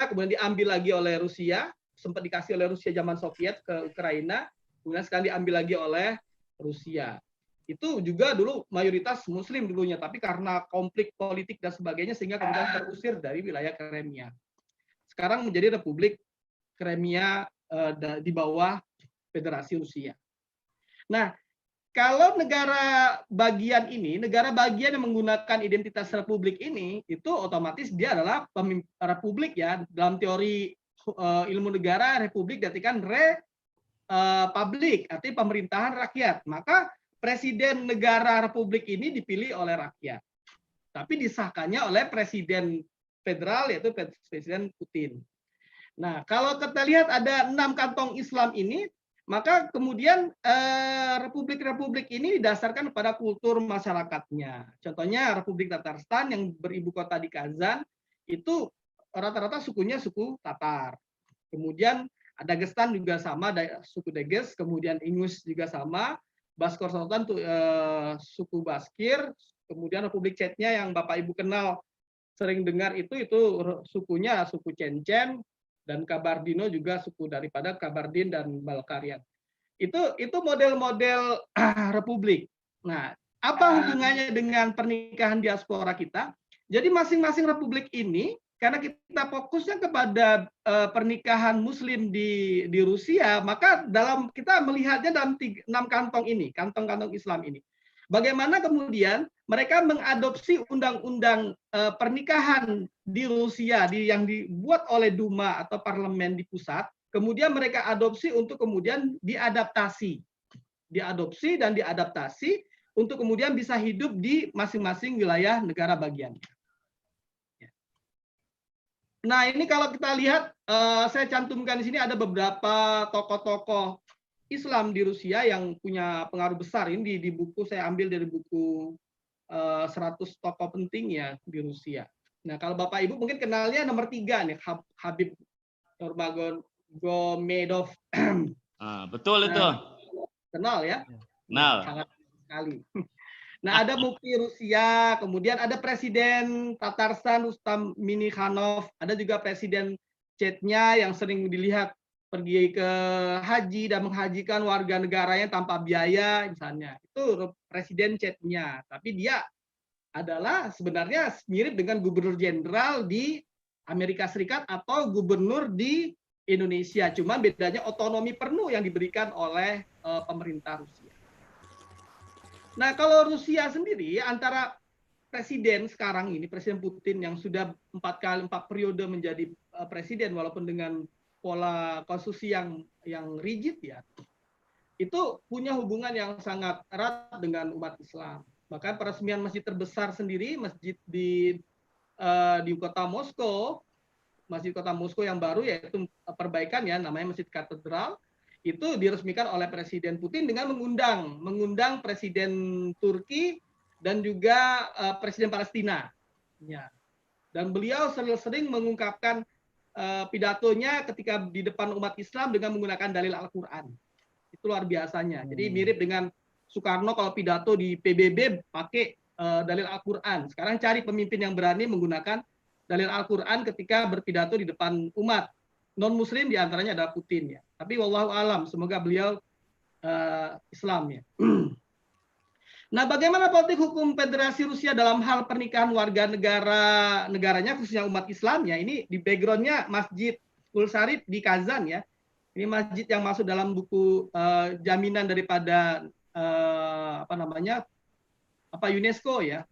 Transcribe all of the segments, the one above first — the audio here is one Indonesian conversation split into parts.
kemudian diambil lagi oleh Rusia, sempat dikasih oleh Rusia zaman Soviet ke Ukraina, kemudian sekarang diambil lagi oleh Rusia. Itu juga dulu mayoritas Muslim dulunya, tapi karena konflik politik dan sebagainya sehingga kemudian terusir dari wilayah Crimea. Sekarang menjadi Republik Crimea di bawah Federasi Rusia. Nah, kalau negara bagian ini, negara bagian yang menggunakan identitas republik ini, itu otomatis dia adalah republik ya. Dalam teori ilmu negara, republik diartikan republik, artinya pemerintahan rakyat. Maka presiden negara republik ini dipilih oleh rakyat. Tapi disahkannya oleh presiden federal, yaitu Presiden Putin. Nah, kalau kita lihat ada 6 kantong Islam ini, maka kemudian republik-republik ini didasarkan pada kultur masyarakatnya. Contohnya Republik Tatarstan yang beribu kota di Kazan, itu rata-rata sukunya suku Tatar. Kemudian Dagestan juga sama, suku Deges, kemudian Ingus juga sama, Bashkortostan suku Baskir, kemudian Republik Chechnya yang Bapak Ibu kenal sering dengar itu sukunya suku Chechen, dan Kabardino juga suku daripada Kabardin dan Balkarian. Itu model-model republik. Nah, apa hubungannya dengan pernikahan diaspora kita? Jadi masing-masing republik ini, karena kita fokusnya kepada pernikahan Muslim di Rusia, maka kita melihatnya dalam 6 kantong ini, kantong-kantong Islam ini. Bagaimana kemudian mereka mengadopsi undang-undang pernikahan di Rusia yang dibuat oleh Duma atau parlemen di pusat, kemudian mereka adopsi untuk kemudian diadaptasi untuk kemudian bisa hidup di masing-masing wilayah negara bagian. Nah, ini kalau kita lihat, saya cantumkan di sini ada beberapa tokoh-tokoh Islam di Rusia yang punya pengaruh besar. Ini di buku saya ambil dari buku 100 tokoh penting ya di Rusia. Nah, kalau Bapak Ibu mungkin kenalnya nomor 3 nih, Habib Nurmagomedov. Betul itu. Kenal ya? Kenal. Sangat sekali. Nah, ada Mufti Rusia, kemudian ada Presiden Tatarstan Rustam Minikhanov, ada juga Presiden Chechnya yang sering dilihat pergi ke haji dan menghajikan warga negaranya tanpa biaya misalnya. Itu Presiden Chechnya, tapi dia adalah sebenarnya mirip dengan gubernur jenderal di Amerika Serikat atau gubernur di Indonesia. Cuma bedanya otonomi penuh yang diberikan oleh pemerintah Rusia. Nah, kalau Rusia sendiri antara presiden sekarang ini, Presiden Putin yang sudah 4 periode menjadi presiden walaupun dengan pola konstitusi yang rigid ya, itu punya hubungan yang sangat erat dengan umat Islam. Bahkan peresmian masjid terbesar sendiri, masjid di kota Moskow, masjid kota Moskow yang baru yaitu perbaikan ya, namanya Masjid Katedral, itu diresmikan oleh Presiden Putin dengan mengundang Presiden Turki dan juga Presiden Palestina. Ya. Dan beliau sering mengungkapkan pidatonya ketika di depan umat Islam dengan menggunakan dalil Al-Quran. Itu luar biasanya. Jadi mirip dengan Soekarno kalau pidato di PBB pakai dalil Al-Quran. Sekarang cari pemimpin yang berani menggunakan dalil Al-Quran ketika berpidato di depan umat. Non-Muslim diantaranya adalah Putin ya. Tapi wallahu alam, semoga beliau Islam ya. Nah, bagaimana politik hukum Federasi Rusia dalam hal pernikahan warga negaranya, khususnya umat Islam ya? Ini di backgroundnya Masjid Ulsarif di Kazan ya. Ini masjid yang masuk dalam buku jaminan daripada UNESCO ya.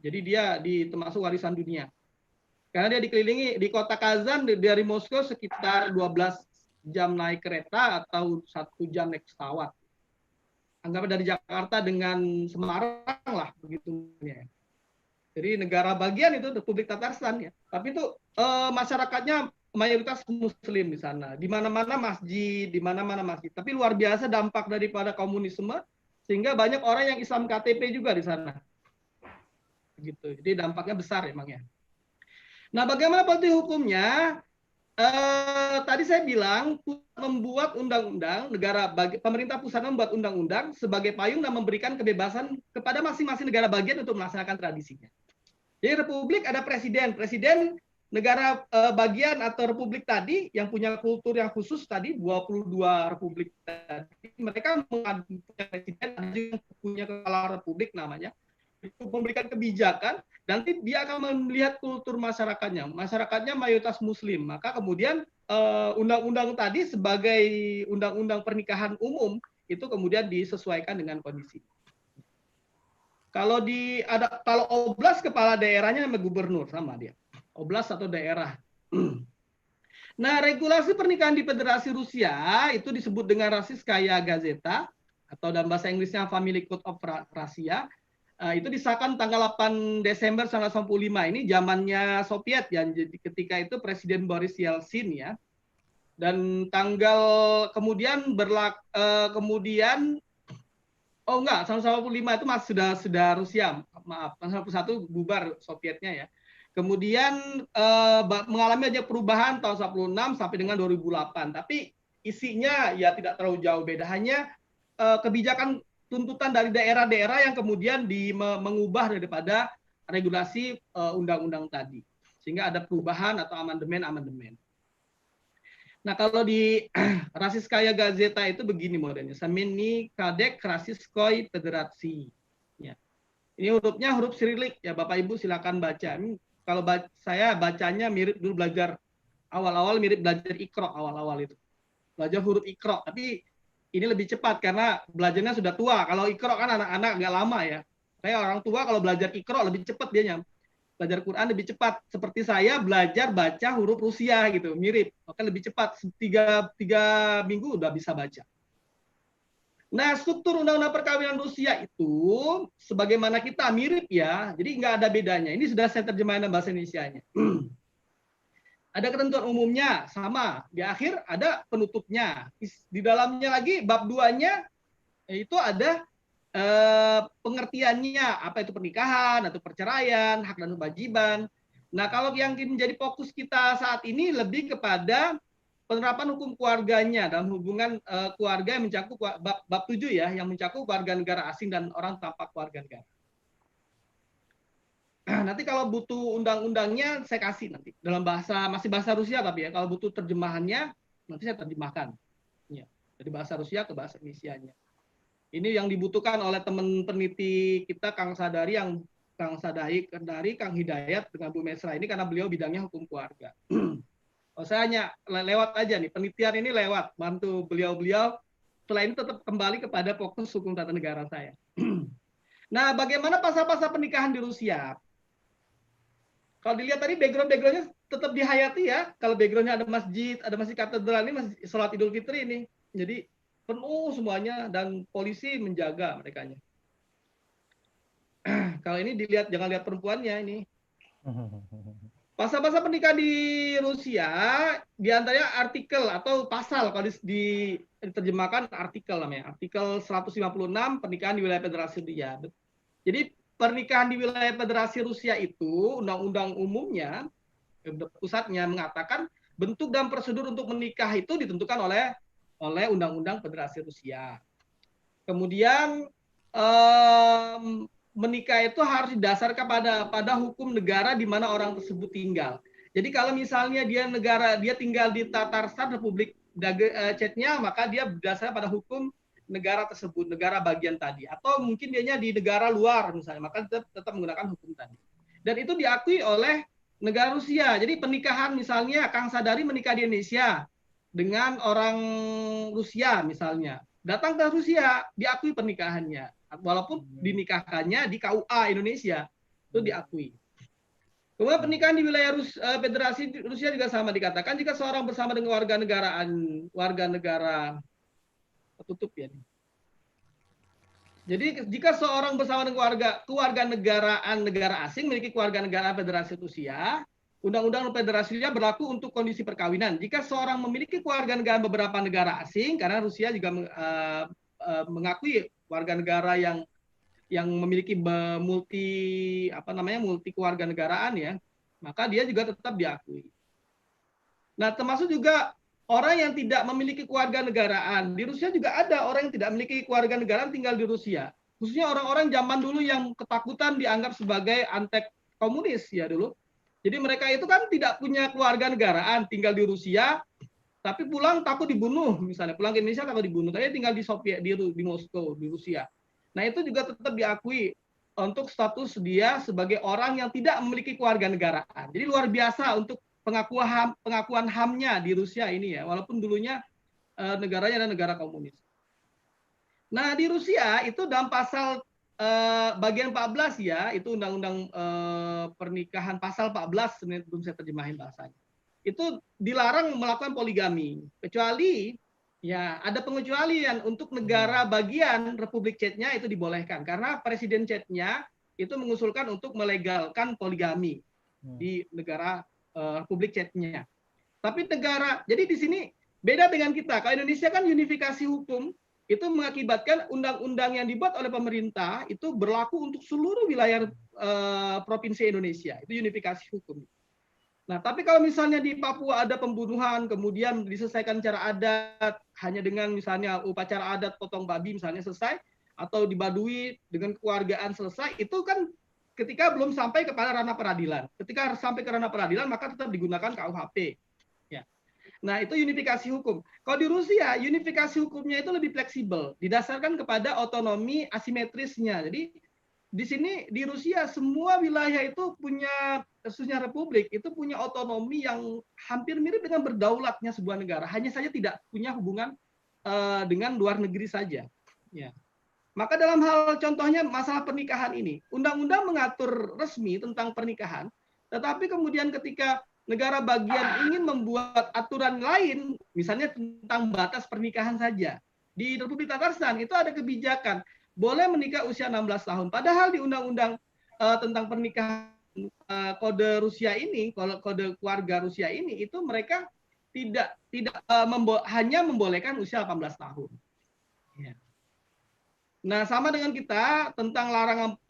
Jadi dia termasuk warisan dunia. Karena dia dikelilingi di kota Kazan dari Moskow sekitar 12 jam naik kereta atau 1 jam naik pesawat. Anggap dari Jakarta dengan Semarang lah begitu ya. Jadi negara bagian itu Republik Tatarstan ya. Tapi itu masyarakatnya mayoritas Muslim di sana. Di mana-mana masjid, Tapi luar biasa dampak daripada komunisme sehingga banyak orang yang Islam KTP juga di sana. Begitu. Jadi dampaknya besar emangnya. Nah, bagaimana politik hukumnya? Tadi saya bilang membuat undang-undang pemerintah pusat membuat undang-undang sebagai payung dan memberikan kebebasan kepada masing-masing negara bagian untuk melaksanakan tradisinya. Jadi republik ada presiden negara bagian atau republik tadi yang punya kultur yang khusus tadi 22 republik tadi, mereka punya presiden, ada juga yang punya kepala republik namanya, itu memberikan kebijakan, nanti dia akan melihat kultur masyarakatnya. Masyarakatnya mayoritas Muslim, maka kemudian undang-undang tadi sebagai undang-undang pernikahan umum itu kemudian disesuaikan dengan kondisi. Kalau kalau oblas kepala daerahnya sama gubernur sama dia. Oblas atau daerah. Nah, regulasi pernikahan di Federasi Rusia itu disebut dengan Rossiyskaya Gazeta atau dalam bahasa Inggrisnya Family Code of Russia. Itu disahkan tanggal 8 Desember 1995. Ini zamannya Soviet ya. Jadi ketika itu Presiden Boris Yeltsin ya. Dan tanggal kemudian oh enggak, 1985 itu masih sudah Rusia, maaf, 1991 bubar Sovietnya ya. Kemudian mengalami aja perubahan tahun 1996 sampai dengan 2008. Tapi isinya ya tidak terlalu jauh beda, hanya kebijakan tuntutan dari daerah-daerah yang kemudian mengubah daripada regulasi undang-undang tadi. Sehingga ada perubahan atau amandemen-amandemen. Nah, kalau di Rossiyskaya Gazeta itu begini modelnya. Sameni Kadek Rossiyskoy Federasi. Ya. Ini hurufnya huruf Sirilik ya, Bapak Ibu silakan baca. Ini kalau saya bacanya mirip dulu belajar awal-awal mirip belajar Iqra awal-awal itu. Belajar huruf Iqra, tapi ini lebih cepat karena belajarnya sudah tua. Kalau Iqra kan anak-anak agak lama ya. Kayak orang tua kalau belajar Iqra lebih cepat dia belajar Quran lebih cepat. Seperti saya belajar baca huruf Rusia gitu, mirip. Maka lebih cepat, tiga minggu udah bisa baca. Nah, struktur undang-undang perkawinan Rusia itu sebagaimana kita mirip ya, jadi nggak ada bedanya. Ini sudah saya terjemahkan dalam bahasa Indonesianya. Ada ketentuan umumnya, sama. Di akhir ada penutupnya. Di dalamnya lagi, bab 2-nya, itu ada pengertiannya apa itu pernikahan atau perceraian, hak dan kewajiban. Nah, kalau yang menjadi fokus kita saat ini lebih kepada penerapan hukum keluarganya dalam hubungan keluarga yang mencakup bab 7 ya, yang mencakup warga negara asing dan orang tanpa keluarga negara. Nanti kalau butuh undang-undangnya saya kasih nanti dalam masih bahasa Rusia tapi ya, kalau butuh terjemahannya nanti saya terjemahkan. Ya, dari bahasa Rusia ke bahasa Indonesianya. Ini yang dibutuhkan oleh teman peneliti kita Kang Sadari, Kang Hidayat dengan Bu Mesra ini karena beliau bidangnya hukum keluarga. Saya hanya lewat aja nih, penelitian ini lewat, bantu beliau-beliau, setelah ini tetap kembali kepada fokus hukum tata negara saya. Nah, bagaimana pasal-pasal pernikahan di Rusia? Kalau dilihat tadi background-backgroundnya tetap dihayati ya, kalau backgroundnya ada masjid katedral, ini masjid sholat Idul Fitri ini. Jadi penuh semuanya dan polisi menjaga merekanya. Kalau ini dilihat, jangan lihat perempuannya ini. Pasal-pasal pernikahan di Rusia, diantaranya artikel atau pasal, kalau diterjemahkan artikel namanya. Artikel 156 pernikahan di wilayah Federasi Rusia. Jadi pernikahan di wilayah Federasi Rusia itu, undang-undang umumnya, pusatnya mengatakan bentuk dan prosedur untuk menikah itu ditentukan oleh Undang-Undang Federasi Rusia. Kemudian menikah itu harus didasarkan pada hukum negara di mana orang tersebut tinggal. Jadi kalau misalnya dia tinggal di Tatarstan Republik Chechnya, maka dia berdasarkan pada hukum negara tersebut, negara bagian tadi. Atau mungkin dianya di negara luar misalnya, maka tetap menggunakan hukum tadi. Dan itu diakui oleh negara Rusia. Jadi pernikahan misalnya Kang Sadari menikah di Indonesia dengan orang Rusia misalnya, datang ke Rusia, diakui pernikahannya, walaupun dinikahkannya di KUA Indonesia, itu diakui. Kemudian pernikahan di wilayah Federasi Rusia juga sama, dikatakan jika seorang bersama dengan warga negara tertutup ya. Jadi jika seorang bersama dengan keluarga negaraan negara asing memiliki keluarga negara Federasi Rusia, Undang-Undang Federasi Rusia berlaku untuk kondisi perkawinan. Jika seorang memiliki keluarga negara beberapa negara asing, karena Rusia juga mengakui warga negara yang memiliki multi keluarga negaraan ya, maka dia juga tetap diakui. Nah, termasuk juga orang yang tidak memiliki keluarga negaraan. Di Rusia juga ada orang yang tidak memiliki keluarga negaraan tinggal di Rusia. Khususnya orang-orang zaman dulu yang ketakutan dianggap sebagai antek komunis ya dulu. Jadi mereka itu kan tidak punya keluarga negaraan, tinggal di Rusia, tapi pulang takut dibunuh, misalnya pulang ke Indonesia takut dibunuh, tapi tinggal di Soviet, di Moskow, di Rusia. Nah itu juga tetap diakui untuk status dia sebagai orang yang tidak memiliki keluarga negaraan. Jadi luar biasa untuk pengakuan HAM-nya di Rusia ini ya, walaupun dulunya negaranya adalah negara komunis. Nah di Rusia itu dalam pasal bagian 14 ya, itu undang-undang pernikahan pasal 14, sebenarnya belum saya terjemahin bahasanya. Itu dilarang melakukan poligami, kecuali ya ada pengecualian untuk negara bagian Republik Chechnya itu dibolehkan karena Presiden Chechnya itu mengusulkan untuk melegalkan poligami di negara Republik Chechnya. Tapi negara, jadi di sini beda dengan kita. Kalau Indonesia kan unifikasi hukum, itu mengakibatkan undang-undang yang dibuat oleh pemerintah itu berlaku untuk seluruh wilayah provinsi Indonesia. Itu unifikasi hukum. Nah, tapi kalau misalnya di Papua ada pembunuhan, kemudian diselesaikan secara adat, hanya dengan misalnya upacara adat potong babi misalnya selesai, atau di Baduy dengan keluargaan selesai, itu kan ketika belum sampai kepada ranah peradilan. Ketika sampai ke ranah peradilan, maka tetap digunakan KUHP. Ya. Nah, itu unifikasi hukum. Kalau di Rusia, unifikasi hukumnya itu lebih fleksibel, didasarkan kepada otonomi asimetrisnya. Jadi di sini di Rusia semua wilayah itu punya, khususnya republik itu punya otonomi yang hampir mirip dengan berdaulatnya sebuah negara, hanya saja tidak punya hubungan dengan luar negeri saja. Ya. Maka dalam hal contohnya masalah pernikahan ini, undang-undang mengatur resmi tentang pernikahan, tetapi kemudian ketika negara bagian ingin membuat aturan lain, misalnya tentang batas pernikahan saja, di Republik Tatarstan itu ada kebijakan boleh menikah usia 16 tahun. Padahal di undang-undang tentang pernikahan kode Rusia ini, kode keluarga Rusia ini, itu mereka tidak hanya membolehkan usia 18 tahun. Ya. Nah, sama dengan kita tentang larangan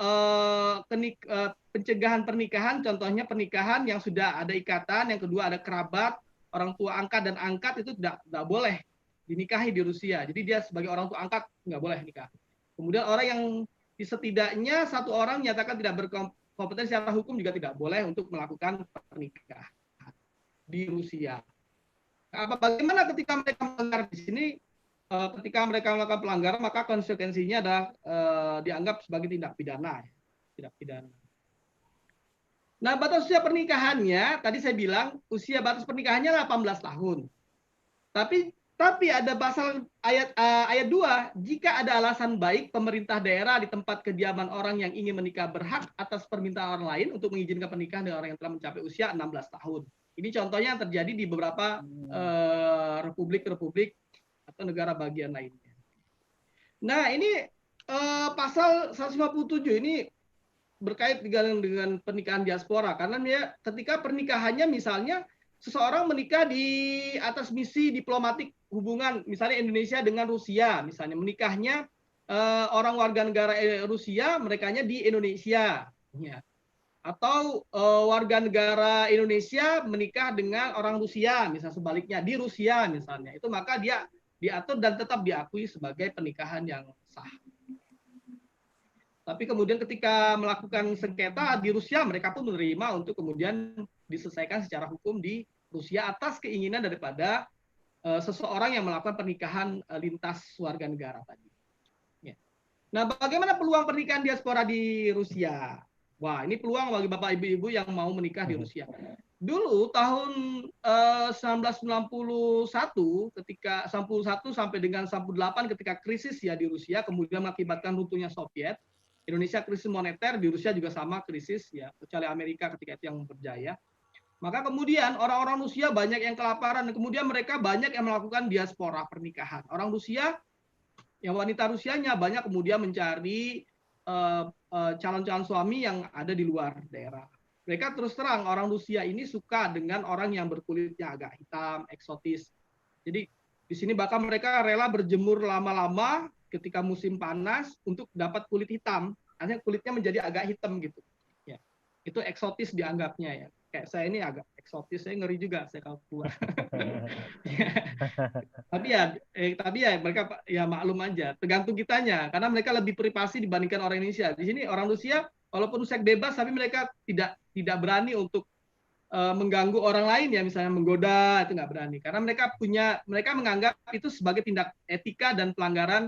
pencegahan pernikahan, contohnya pernikahan yang sudah ada ikatan, yang kedua ada kerabat, orang tua angkat dan angkat itu tidak boleh dinikahi di Rusia. Jadi dia sebagai orang tua angkat nggak boleh nikah. Kemudian orang yang setidaknya satu orang nyatakan tidak berkompetensi secara hukum juga tidak boleh untuk melakukan pernikahan di Rusia. Bagaimana ketika mereka melanggar di sini? Ketika mereka melakukan pelanggaran, maka konsekuensinya adalah dianggap sebagai tindak pidana. Tindak pidana. Nah, batas usia pernikahannya, tadi saya bilang usia batas pernikahannya 18 tahun. Tapi ada pasal ayat 2, jika ada alasan baik pemerintah daerah di tempat kediaman orang yang ingin menikah berhak atas permintaan orang lain untuk mengizinkan pernikahan dengan orang yang telah mencapai usia 16 tahun. Ini contohnya yang terjadi di beberapa republik-republik atau negara bagian lainnya. Nah, ini pasal 157 ini berkait dengan pernikahan diaspora karena dia ketika pernikahannya misalnya seseorang menikah di atas misi diplomatik hubungan misalnya Indonesia dengan Rusia, misalnya menikahnya orang warga negara Rusia, merekanya di Indonesia, ya. Atau warga negara Indonesia menikah dengan orang Rusia, misalnya sebaliknya di Rusia misalnya, itu maka dia diatur dan tetap diakui sebagai pernikahan yang sah. Tapi kemudian ketika melakukan sengketa di Rusia, mereka pun menerima untuk kemudian diselesaikan secara hukum di Rusia atas keinginan daripada seseorang yang melakukan pernikahan lintas warga negara tadi. Ya. Nah, bagaimana peluang pernikahan diaspora di Rusia? Wah, ini peluang bagi Bapak Ibu-Ibu yang mau menikah di Rusia. Dulu tahun 1991 ketika 91 sampai dengan 98 ketika krisis ya di Rusia kemudian mengakibatkan runtuhnya Soviet, Indonesia krisis moneter, di Rusia juga sama krisis ya, kecuali Amerika ketika itu yang berjaya. Maka kemudian orang-orang Rusia banyak yang kelaparan dan kemudian mereka banyak yang melakukan diaspora pernikahan. Orang Rusia yang wanita Rusianya banyak kemudian mencari calon-calon suami yang ada di luar daerah. Mereka terus terang orang Rusia ini suka dengan orang yang berkulitnya agak hitam, eksotis. Jadi di sini bahkan mereka rela berjemur lama-lama ketika musim panas untuk dapat kulit hitam. Artinya kulitnya menjadi agak hitam gitu. Ya. Itu eksotis dianggapnya ya. Kayak saya ini agak eksotis, saya ngeri juga saya kalau keluar. Tapi ya mereka ya maklum aja, tergantung kitanya karena mereka lebih privasi dibandingkan orang Indonesia. Di sini orang Rusia walaupun seks bebas tapi mereka tidak berani untuk mengganggu orang lain ya, misalnya menggoda, itu nggak berani karena mereka menganggap itu sebagai tindak etika dan pelanggaran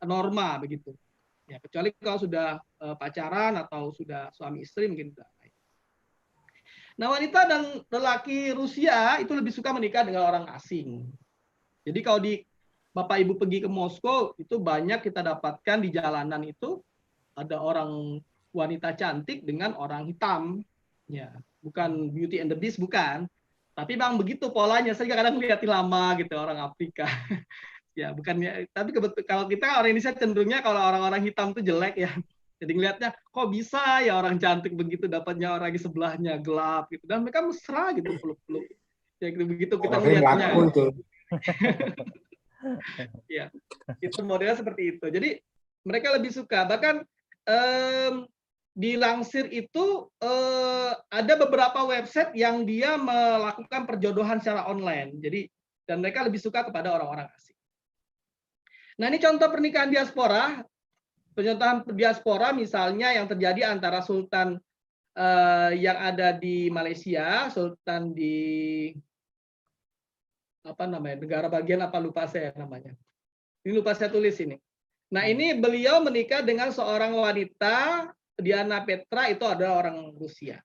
norma begitu ya, kecuali kalau sudah pacaran atau sudah suami istri mungkin tidak. Nah, wanita dan lelaki Rusia itu lebih suka menikah dengan orang asing. Jadi kalau Bapak Ibu pergi ke Moskow itu banyak kita dapatkan di jalanan itu ada orang wanita cantik dengan orang hitam ya, bukan Beauty and the Beast, bukan, tapi memang begitu polanya. Saya kadang lihat lama gitu orang Afrika ya, bukannya, tapi kalau kita orang Indonesia cenderungnya kalau orang-orang hitam itu jelek ya, jadi ngelihatnya kok bisa ya orang cantik begitu dapatnya orang di sebelahnya gelap gitu, dan mereka mesra gitu peluk-peluk ya, gitu begitu kita ngelihatnya ya, itu modelnya seperti itu. Jadi mereka lebih suka, bahkan dilansir itu ada beberapa website yang dia melakukan perjodohan secara online. Jadi dan mereka lebih suka kepada orang-orang asing. Nah, ini contoh pernikahan diaspora. Pernikahan diaspora misalnya yang terjadi antara sultan yang ada di Malaysia, sultan di apa namanya, negara bagian apa lupa saya namanya. Ini lupa saya tulis ini. Nah, ini beliau menikah dengan seorang wanita, Diana Petra, itu adalah orang Rusia.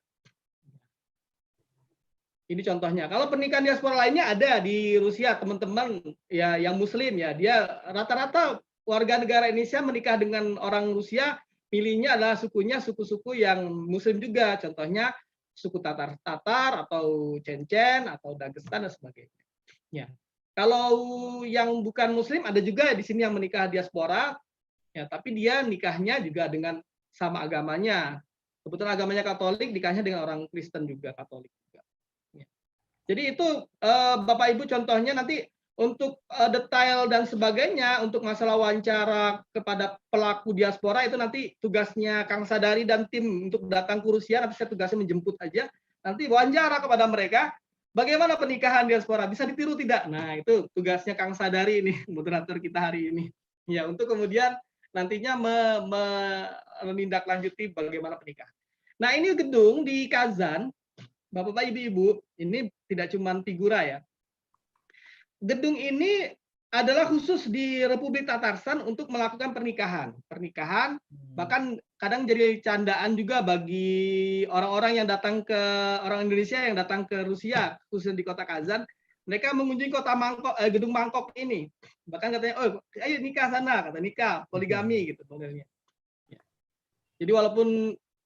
Ini contohnya. Kalau pernikahan diaspora lainnya ada di Rusia, teman-teman ya yang muslim ya, dia rata-rata warga negara Indonesia menikah dengan orang Rusia, pilihnya adalah sukunya suku-suku yang muslim juga. Contohnya suku Tatar atau Cencen atau Dagestan dan sebagainya. Ya. Kalau yang bukan muslim ada juga di sini yang menikah diaspora ya, tapi dia nikahnya juga dengan sama agamanya. Kebetulan agamanya Katolik, nikahnya dengan orang Kristen juga Katolik juga. Ya. Jadi itu Bapak Ibu contohnya nanti untuk detail dan sebagainya untuk masalah wawancara kepada pelaku diaspora itu nanti tugasnya Kang Sadari dan tim untuk datang ke Rusia, nanti saya tugasnya menjemput aja, nanti wawancara kepada mereka. Bagaimana pernikahan diaspora? Bisa ditiru tidak? Nah, itu tugasnya Kang Sadari ini, moderator kita hari ini. Ya, untuk kemudian nantinya menindaklanjuti bagaimana pernikahan. Nah, ini gedung di Kazan, Bapak-bapak, Ibu-ibu, ini tidak cuma figura ya. Gedung ini adalah khusus di Republik Tatarstan untuk melakukan pernikahan. Bahkan kadang jadi candaan juga bagi orang-orang yang datang ke orang Indonesia yang datang ke Rusia, khususnya di kota Kazan, mereka mengunjungi gedung mangkok ini. Bahkan katanya, oh ayo nikah sana, kata nikah, poligami gitu modelnya. Jadi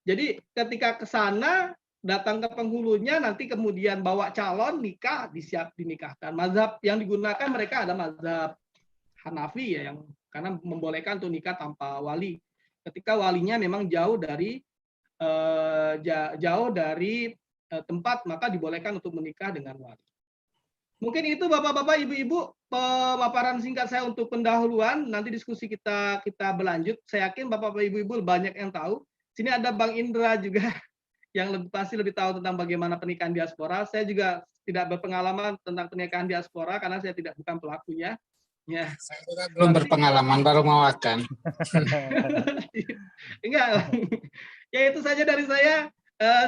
jadi ketika ke sana datang ke penghulunya, nanti kemudian bawa calon nikah, dinikahkan. Mazhab yang digunakan mereka ada mazhab Hanafi ya, yang karena membolehkan untuk nikah tanpa wali. Ketika walinya memang jauh dari tempat, maka dibolehkan untuk menikah dengan wali. Mungkin itu Bapak-bapak, Ibu-ibu, pemaparan singkat saya untuk pendahuluan. Nanti diskusi kita berlanjut. Saya yakin Bapak-bapak, Ibu-ibu banyak yang tahu. Sini ada Bang Indra juga yang pasti lebih tahu tentang bagaimana pernikahan diaspora. Saya juga tidak berpengalaman tentang pernikahan diaspora karena saya bukan pelakunya. Ya. Saya juga belum berpengalaman, baru mau akan. Enggak. Ya itu saja dari saya.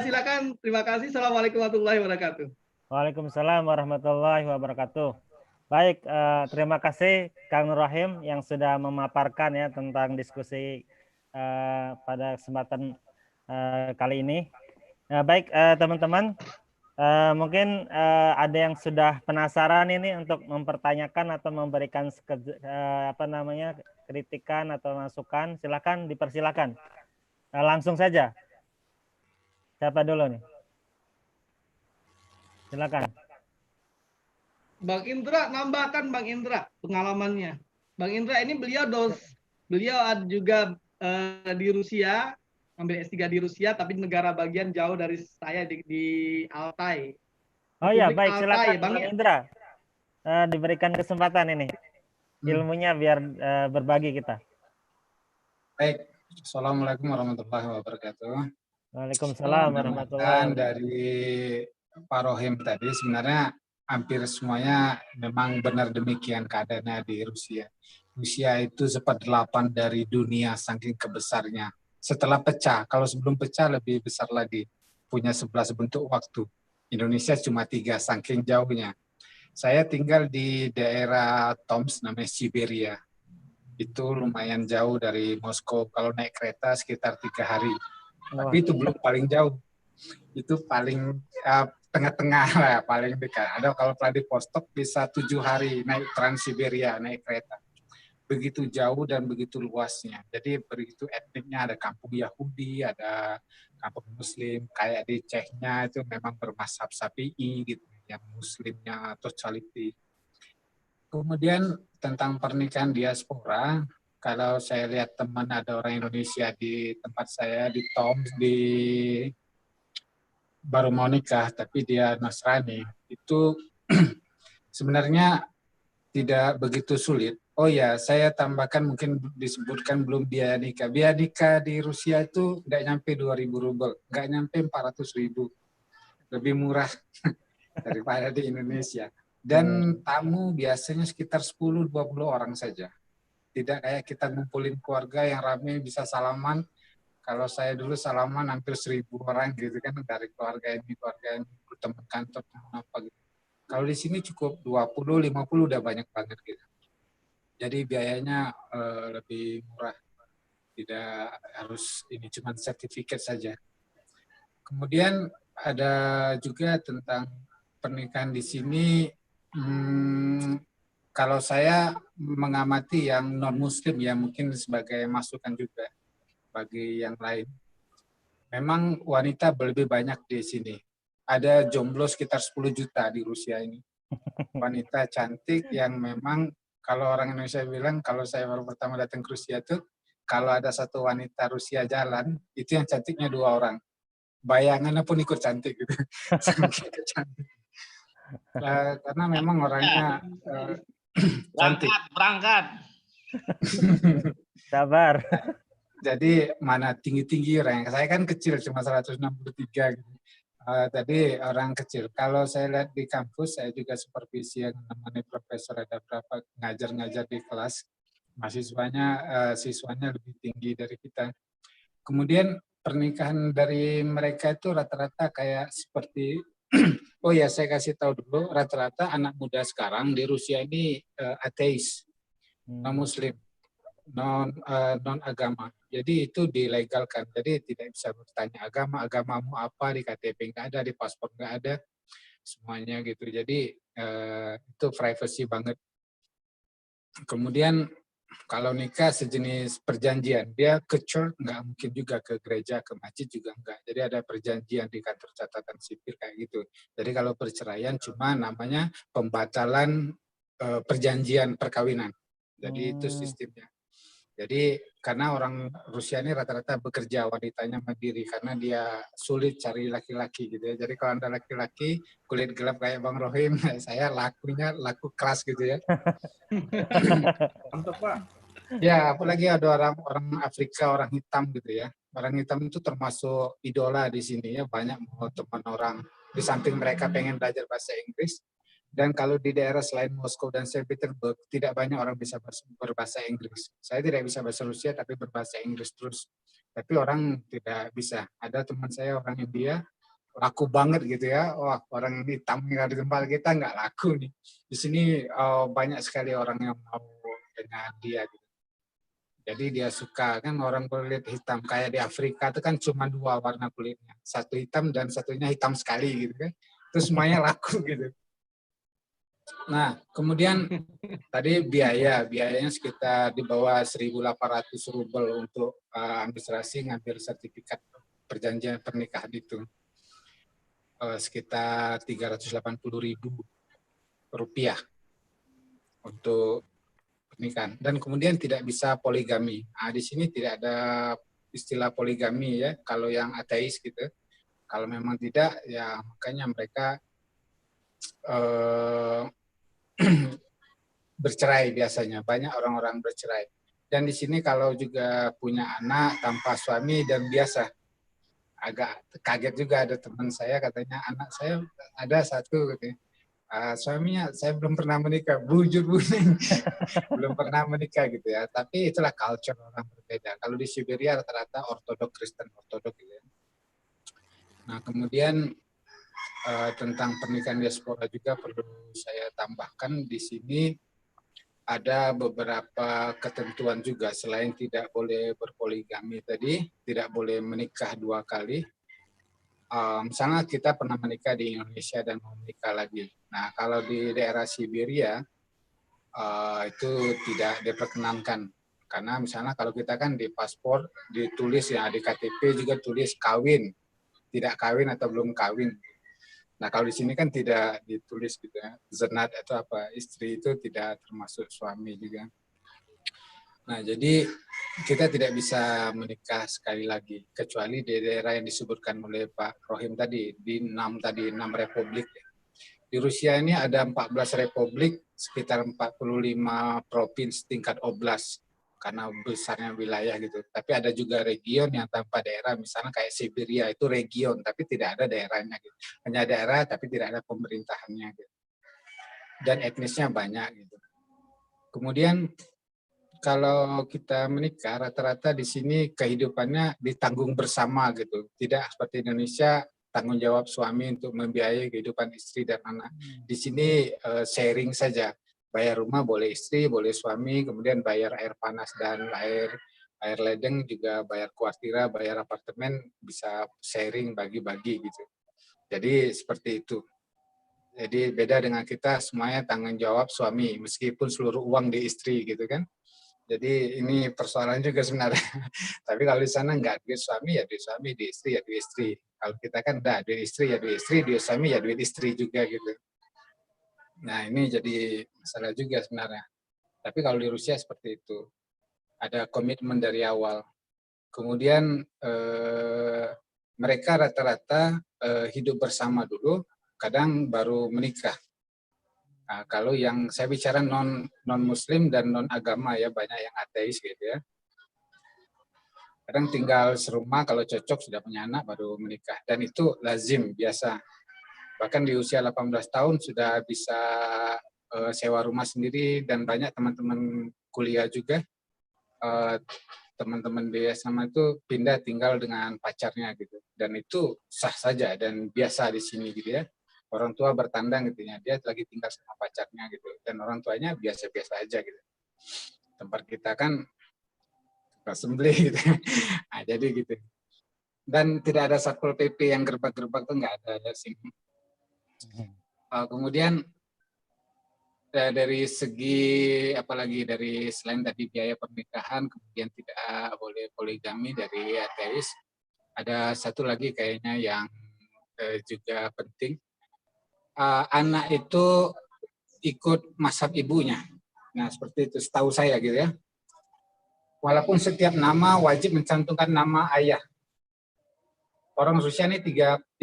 Silakan. Terima kasih. Assalamualaikum warahmatullahi wabarakatuh. Waalaikumsalam warahmatullahi wabarakatuh. Baik, terima kasih Kang Nur Rahim yang sudah memaparkan ya tentang diskusi pada kesempatan kali ini. Baik teman-teman, mungkin ada yang sudah penasaran ini untuk mempertanyakan atau memberikan kritikan atau masukan, silakan dipersilakan. Langsung saja. Siapa dulu nih? Silakan. Bang Indra, nambahkan Bang Indra pengalamannya. Bang Indra ini beliau juga di Rusia, ambil S3 di Rusia, tapi negara bagian jauh dari saya di Altai. Oh ya, baik, Altai, silakan Bang Indra. Diberikan kesempatan ini. Ilmunya biar berbagi kita. Baik, Assalamualaikum warahmatullahi wabarakatuh. Waalaikumsalam warahmatullahi wabarakatuh. Dari Pak Rohim tadi sebenarnya hampir semuanya memang benar demikian keadaannya di Rusia. Rusia itu 1/8 dari dunia saking kebesarnya. Setelah pecah, kalau sebelum pecah lebih besar lagi, punya 11 bentuk waktu. Indonesia cuma 3, saking jauhnya. Saya tinggal di daerah Tomsk, namanya Siberia. Itu lumayan jauh dari Moskow. Kalau naik kereta sekitar 3 hari. Wah, Tapi itu belum paling jauh. Itu paling tengah-tengah lah, paling dekat. Ada kalau Vladivostok bisa 7 hari naik Trans Siberia, naik kereta. Begitu jauh dan begitu luasnya. Jadi begitu etniknya, ada kampung Yahudi, ada kampung Muslim, kayak di Cechnya itu memang bermazhab Syafi'i gitu, yang Muslimnya atau Chaliti. Kemudian tentang pernikahan diaspora, kalau saya lihat teman ada orang Indonesia di tempat saya di Tom, baru mau nikah tapi dia Nasrani, itu sebenarnya tidak begitu sulit. Oh ya, saya tambahkan mungkin disebutkan belum biaya nikah. Biaya nikah di Rusia itu nggak nyampe 2.000 rubel, nggak nyampe 400.000. Lebih murah daripada di Indonesia. Dan tamu biasanya sekitar 10-20 orang saja. Tidak kayak kita ngumpulin keluarga yang ramai bisa salaman. Kalau saya dulu salaman hampir 1.000 orang gitu kan, dari keluarga ini, teman kantor, teman apa gitu. Kalau di sini cukup 20-50 udah banyak banget gitu. Jadi biayanya lebih murah, tidak harus ini cuma sertifikat saja. Kemudian ada juga tentang pernikahan di sini. Kalau saya mengamati yang non Muslim ya, mungkin sebagai masukan juga bagi yang lain. Memang wanita lebih banyak di sini. Ada jomblo sekitar 10 juta di Rusia ini. Wanita cantik yang memang kalau orang Indonesia bilang, kalau saya baru pertama datang ke Rusia tuh, kalau ada satu wanita Rusia jalan, itu yang cantiknya 2 orang. Bayangannya pun ikut cantik gitu. Cantik. Karena memang orangnya cantik. Berangkat. sabar. Jadi mana tinggi-tinggi orang. Saya kan kecil, cuma 163 gitu. Tadi orang kecil. Kalau saya lihat di kampus, saya juga supervisi yang namanya profesor, ada berapa ngajar-ngajar di kelas. Siswanya lebih tinggi dari kita. Kemudian pernikahan dari mereka itu rata-rata kayak seperti, oh ya saya kasih tahu dulu, rata-rata anak muda sekarang di Rusia ini ateis, non-muslim, non agama. Jadi itu dilegalkan. Jadi tidak bisa bertanya agamamu apa, di KTP nggak ada, di paspor nggak ada, semuanya gitu. Jadi itu privacy banget. Kemudian kalau nikah sejenis perjanjian, dia ke church nggak mungkin juga, ke gereja, ke masjid juga nggak. Jadi ada perjanjian di kantor catatan sipil kayak gitu. Jadi kalau perceraian cuma namanya pembatalan perjanjian perkawinan. Jadi itu sistemnya. Jadi karena orang Rusia ini rata-rata bekerja, wanitanya mandiri karena dia sulit cari laki-laki gitu ya. Jadi kalau ada laki-laki kulit gelap kayak Bang Rohim, saya laku keras gitu ya. Mantap, Pak. Ya, apalagi ada orang Afrika, orang hitam gitu ya. Orang hitam itu termasuk idola di sini ya, banyak mau teman orang. Di samping mereka pengen belajar bahasa Inggris, dan kalau di daerah selain Moskow dan Saint Petersburg, tidak banyak orang bisa berbahasa Inggris. Saya tidak bisa bahasa Rusia, tapi berbahasa Inggris terus. Tapi orang tidak bisa. Ada teman saya orang India, laku banget gitu ya. Wah, orang ini hitam di tempat kita nggak laku nih. Di sini banyak sekali orang yang mau dengan dia gitu. Jadi dia suka, kan orang kulit hitam. Kayak di Afrika itu kan cuma 2 warna kulitnya. Satu hitam dan satunya hitam sekali gitu kan. Terus semuanya laku gitu. Nah, kemudian tadi biayanya sekitar di bawah 1.800 rubel untuk administrasi ngambil sertifikat perjanjian pernikahan itu. Sekitar 380.000 rupiah untuk pernikahan. Dan kemudian tidak bisa poligami. Nah, di sini tidak ada istilah poligami ya, kalau yang ateis gitu. Kalau memang tidak, ya makanya mereka bercerai biasanya. Banyak orang-orang bercerai. Dan di sini kalau juga punya anak tanpa suami dan biasa, agak kaget juga ada teman saya katanya anak saya ada satu katanya. Suaminya saya belum pernah menikah, bujur buning, belum pernah menikah gitu ya. Tapi itulah culture orang berbeda. Kalau di Siberia rata-rata ortodok Kristen ortodok gitu ya. Nah kemudian tentang pernikahan diaspora juga perlu saya tambahkan di sini ada beberapa ketentuan juga selain tidak boleh berpoligami tadi, tidak boleh menikah 2 kali. Misalnya kita pernah menikah di Indonesia dan mau menikah lagi. Nah, kalau di daerah Siberia itu tidak diperkenankan. Karena misalnya kalau kita kan di paspor ditulis ya di KTP juga tulis kawin, tidak kawin atau belum kawin. Nah, kalau di sini kan tidak ditulis gitu ya, zenat atau apa, istri itu tidak termasuk suami juga. Nah, jadi kita tidak bisa menikah sekali lagi, kecuali di daerah yang disebutkan oleh Pak Rohim tadi, di 6 republik. Di Rusia ini ada 14 republik, sekitar 45 provinsi tingkat oblast, karena besarnya wilayah gitu. Tapi ada juga region yang tanpa daerah, misalnya kayak Siberia itu region, tapi tidak ada daerahnya gitu. Hanya daerah tapi tidak ada pemerintahannya gitu. Dan etnisnya banyak gitu. Kemudian kalau kita menikah rata-rata di sini kehidupannya ditanggung bersama gitu. Tidak seperti Indonesia tanggung jawab suami untuk membiayai kehidupan istri dan anak. Di sini sharing saja. Bayar rumah boleh istri, boleh suami, kemudian bayar air panas dan air ledeng juga bayar kuartira, bayar apartemen bisa sharing bagi-bagi gitu. Jadi seperti itu. Jadi beda dengan kita semuanya tanggung jawab suami meskipun seluruh uang di istri gitu kan. Jadi ini persoalan juga sebenarnya. Tapi kalau di sana enggak, duit suami ya duit suami, duit istri ya duit istri. Kalau kita kan enggak, duit istri ya duit istri, duit suami ya duit istri juga gitu. Nah ini jadi masalah juga sebenarnya. Tapi kalau di Rusia seperti itu. Ada komitmen dari awal. Kemudian mereka rata-rata hidup bersama dulu, kadang baru menikah. Nah, kalau yang saya bicara non muslim dan non agama ya, banyak yang ateis gitu ya. Kadang tinggal serumah, kalau cocok sudah punya anak baru menikah, dan itu lazim biasa. Bahkan di usia 18 tahun sudah bisa sewa rumah sendiri, dan banyak teman-teman kuliah juga teman-teman di SMA itu pindah tinggal dengan pacarnya gitu, dan itu sah saja dan biasa di sini gitu ya. Orang tua bertandang gitu ya, dia lagi tinggal sama pacarnya gitu, dan orang tuanya biasa-biasa aja gitu. Tempat kita kan sembelih gitu. Nah, jadi gitu. Dan tidak ada Satpol PP yang gerbak-gerbak tuh nggak ada di sini. Kemudian dari segi apalagi dari selain tadi biaya pernikahan, kemudian tidak boleh poligami dari ateis. Ada satu lagi kayaknya yang juga penting. Anak itu ikut mazhab ibunya. Nah, seperti itu setahu saya gitu ya. Walaupun setiap nama wajib mencantumkan nama ayah. Orang Rusia ini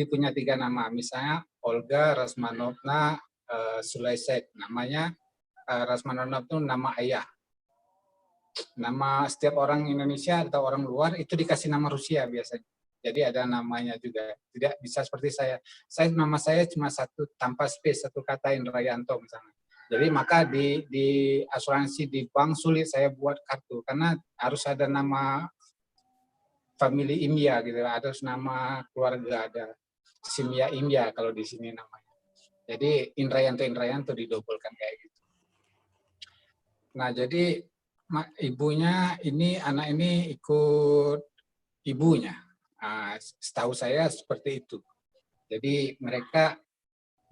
punya 3 nama. Misalnya Olga Rasmanovna Sulaisek. Namanya Rasmanovna itu nama ayah. Nama setiap orang Indonesia atau orang luar itu dikasih nama Rusia biasanya. Jadi ada namanya juga. Tidak bisa seperti saya. Nama saya cuma satu tanpa space, satu kata Indrayanto misalnya. Jadi maka di asuransi di bank sulit saya buat kartu karena harus ada nama family Imya gitu, ada nama keluarga, ada Simya Imya kalau di sini namanya. Jadi Indrayanto didobelkan kayak gitu. Nah, jadi ibunya ini, anak ini ikut ibunya. Nah, setahu saya seperti itu. Jadi mereka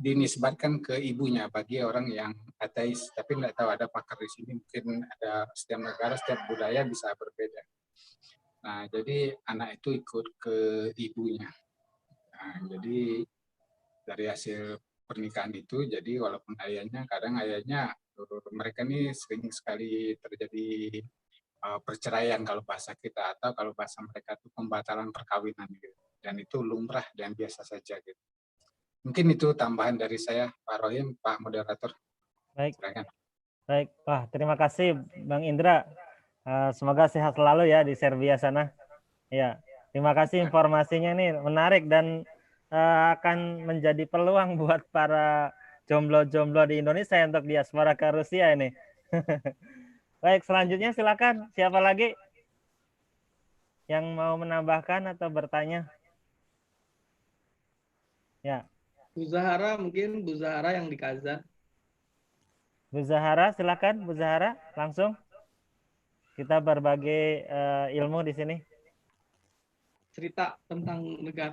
dinisbatkan ke ibunya bagi orang yang ateis, tapi nggak tahu ada pakar di sini, mungkin ada setiap negara, setiap budaya bisa berbeda. Nah, jadi anak itu ikut ke ibunya. Nah, jadi dari hasil pernikahan itu, jadi walaupun kadang ayahnya, mereka ini sering sekali terjadi perceraian kalau bahasa kita, atau kalau bahasa mereka itu pembatalan perkawinan gitu. Dan itu lumrah dan biasa saja gitu. Mungkin itu tambahan dari saya, Pak Rohim, Pak Moderator. Baik. Silakan. Baik, wah terima kasih Bang Indra. Semoga sehat selalu ya di Serbia sana. Ya, terima kasih informasinya nih menarik dan akan menjadi peluang buat para jomblo-jomblo di Indonesia untuk diaspora ke Rusia ini. Baik, selanjutnya silakan. Siapa lagi yang mau menambahkan atau bertanya? Ya. Bu Zahara mungkin, Bu Zahara yang di Kazan. Bu Zahara, silakan Bu Zahara, langsung. Kita berbagi ilmu di sini. Cerita tentang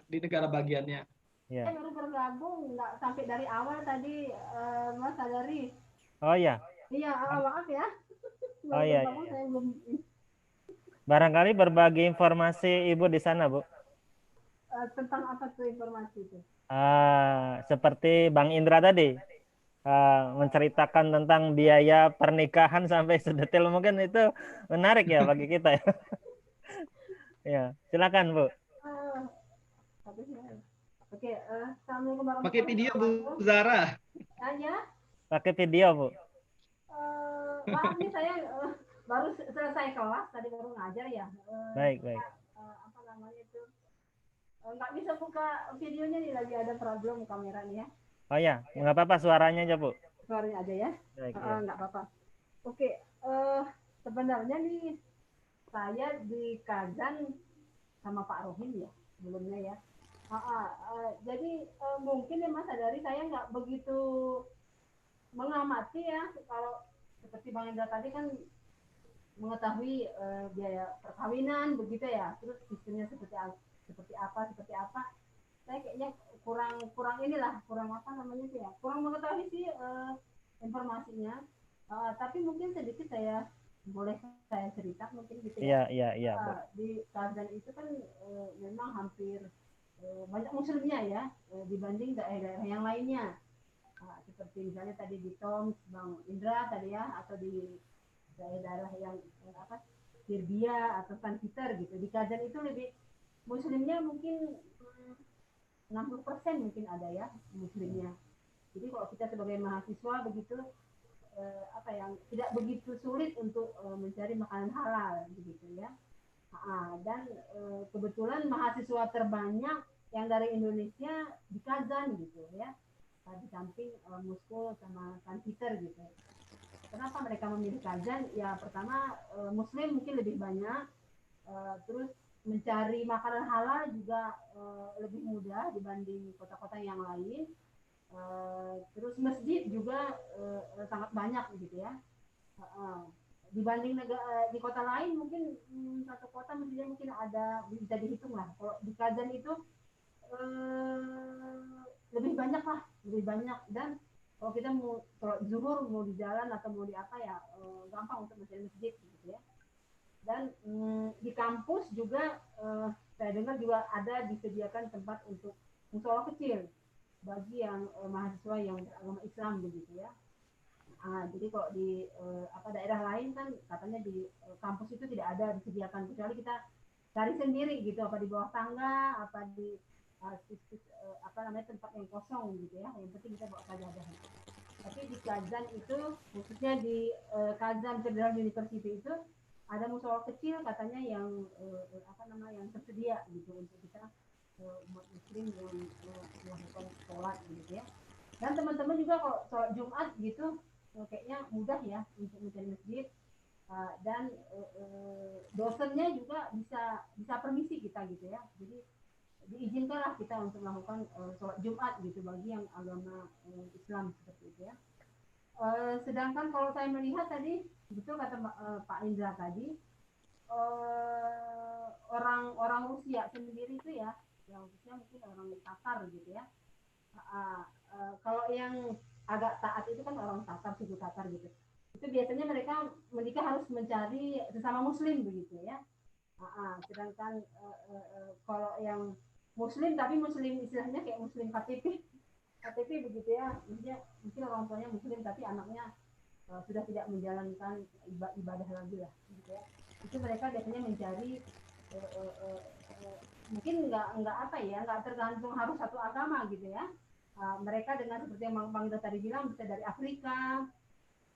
negara bagiannya. Ya. Saya baru bergabung, nggak sampai dari awal tadi, Mas Sadari. Oh ya. Iya, maaf ya. Oh iya. Bergabung, saya belum. Barangkali berbagi informasi Ibu di sana, Bu. Tentang apa tuh informasi itu? Seperti Bang Indra tadi, menceritakan tentang biaya pernikahan sampai sedetail mungkin itu menarik ya bagi kita ya. Ya, silakan Bu. Oke, Assalamualaikum Pakai warahmatullahi video Bu wabarakatuh. Zahra. Ya, Pakai video Bu. maaf nih saya baru selesai kelas, tadi baru ngajar ya. Baik, baik. Apa namanya itu? Nggak bisa buka videonya nih, lagi ada problem kamera nih ya. Oh ya, nggak apa-apa suaranya aja Bu. Suaranya aja ya. Baik, ya. Nggak apa-apa. Oke, sebenarnya nih saya di Kazan sama Pak Rohim ya sebelumnya ya. Jadi mungkin ya Mas Sadari, saya nggak begitu mengamati ya, kalau seperti Bang Indra tadi kan mengetahui biaya perkawinan begitu ya, terus sistemnya seperti apa. Saya kayaknya kurang inilah, kurang apa namanya sih ya, kurang mengetahui sih informasinya. Tapi mungkin sedikit boleh saya cerita mungkin gitu ya. Iya, Bu. Di Kazan itu kan memang hampir banyak muslimnya ya, dibanding daerah-daerah yang lainnya. Seperti misalnya tadi di Toms, Bang Indra tadi ya, atau di daerah-daerah yang Serbia atau San Peter gitu. Di Kazan itu lebih muslimnya mungkin 60% mungkin ada ya muslimnya. Jadi kalau kita sebagai mahasiswa begitu yang tidak begitu sulit untuk mencari makanan halal begitu ya. Dan kebetulan mahasiswa terbanyak yang dari Indonesia di Kazan gitu ya. Di samping Moskow sama San Peter gitu. Kenapa mereka memilih Kazan? Ya pertama muslim mungkin lebih banyak, terus mencari makanan halal juga lebih mudah dibanding kota-kota yang lain. Terus masjid juga sangat banyak gitu ya. Dibanding di kota lain mungkin satu kota masjidnya mungkin ada, bisa dihitung lah. Kalau di Kazan itu lebih banyak, dan kalau kita mau zuhur, mau di jalan atau mau di apa ya, gampang untuk mencari masjid gitu ya. Dan di kampus juga saya dengar juga ada disediakan tempat untuk musola kecil bagi yang mahasiswa yang beragama Islam begitu ya. Jadi kalau di daerah lain kan katanya di kampus itu tidak ada disediakan, kecuali kita cari sendiri gitu, apa di bawah tangga, apa di tempat yang kosong gitu ya. Yang penting kita bawa sajadah. Tapi di Kazan itu, khususnya di Kazan Federal University itu ada musola kecil katanya yang yang tersedia gitu untuk kita umat muslim yang melakukan sholat gitu ya. Dan teman-teman juga kalau sholat Jumat gitu kayaknya mudah ya untuk mencari masjid, dan dosennya juga bisa permisi kita gitu ya. Jadi diizinkanlah kita untuk melakukan sholat Jumat gitu bagi yang agama Islam seperti itu ya. Sedangkan kalau saya melihat tadi, betul kata Pak Indra tadi, orang Rusia sendiri itu ya, yang Rusia mungkin orang Tatar gitu ya. Kalau yang agak taat itu kan orang Tatar, suku Tatar gitu. Itu biasanya mereka menikah harus mencari sesama Muslim begitu ya. Sedangkan kalau yang Muslim, tapi Muslim istilahnya kayak Muslim KTP begitu ya, maksudnya mungkin orang tuanya Muslim tapi anaknya sudah tidak menjalankan ibadah lagi lah gitu ya. Itu mereka biasanya mencari mungkin nggak tergantung harus satu agama gitu ya. Mereka dengan seperti yang Bang Indra tadi bilang, bisa dari Afrika,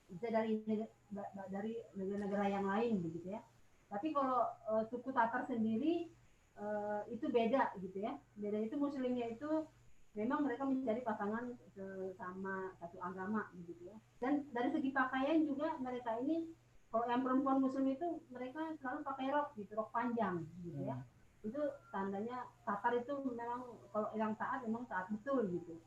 bisa dari negara-negara yang lain begitu ya. Tapi kalau suku Tatar sendiri itu beda gitu ya. Beda itu muslimnya itu memang mereka mencari pasangan sama satu agama begitu ya. Dan dari segi pakaian juga mereka ini, kalau yang perempuan muslim itu mereka selalu pakai rok gitu, rok panjang gitu ya. Itu tandanya Tatar itu memang kalau yang taat memang taat betul gitu.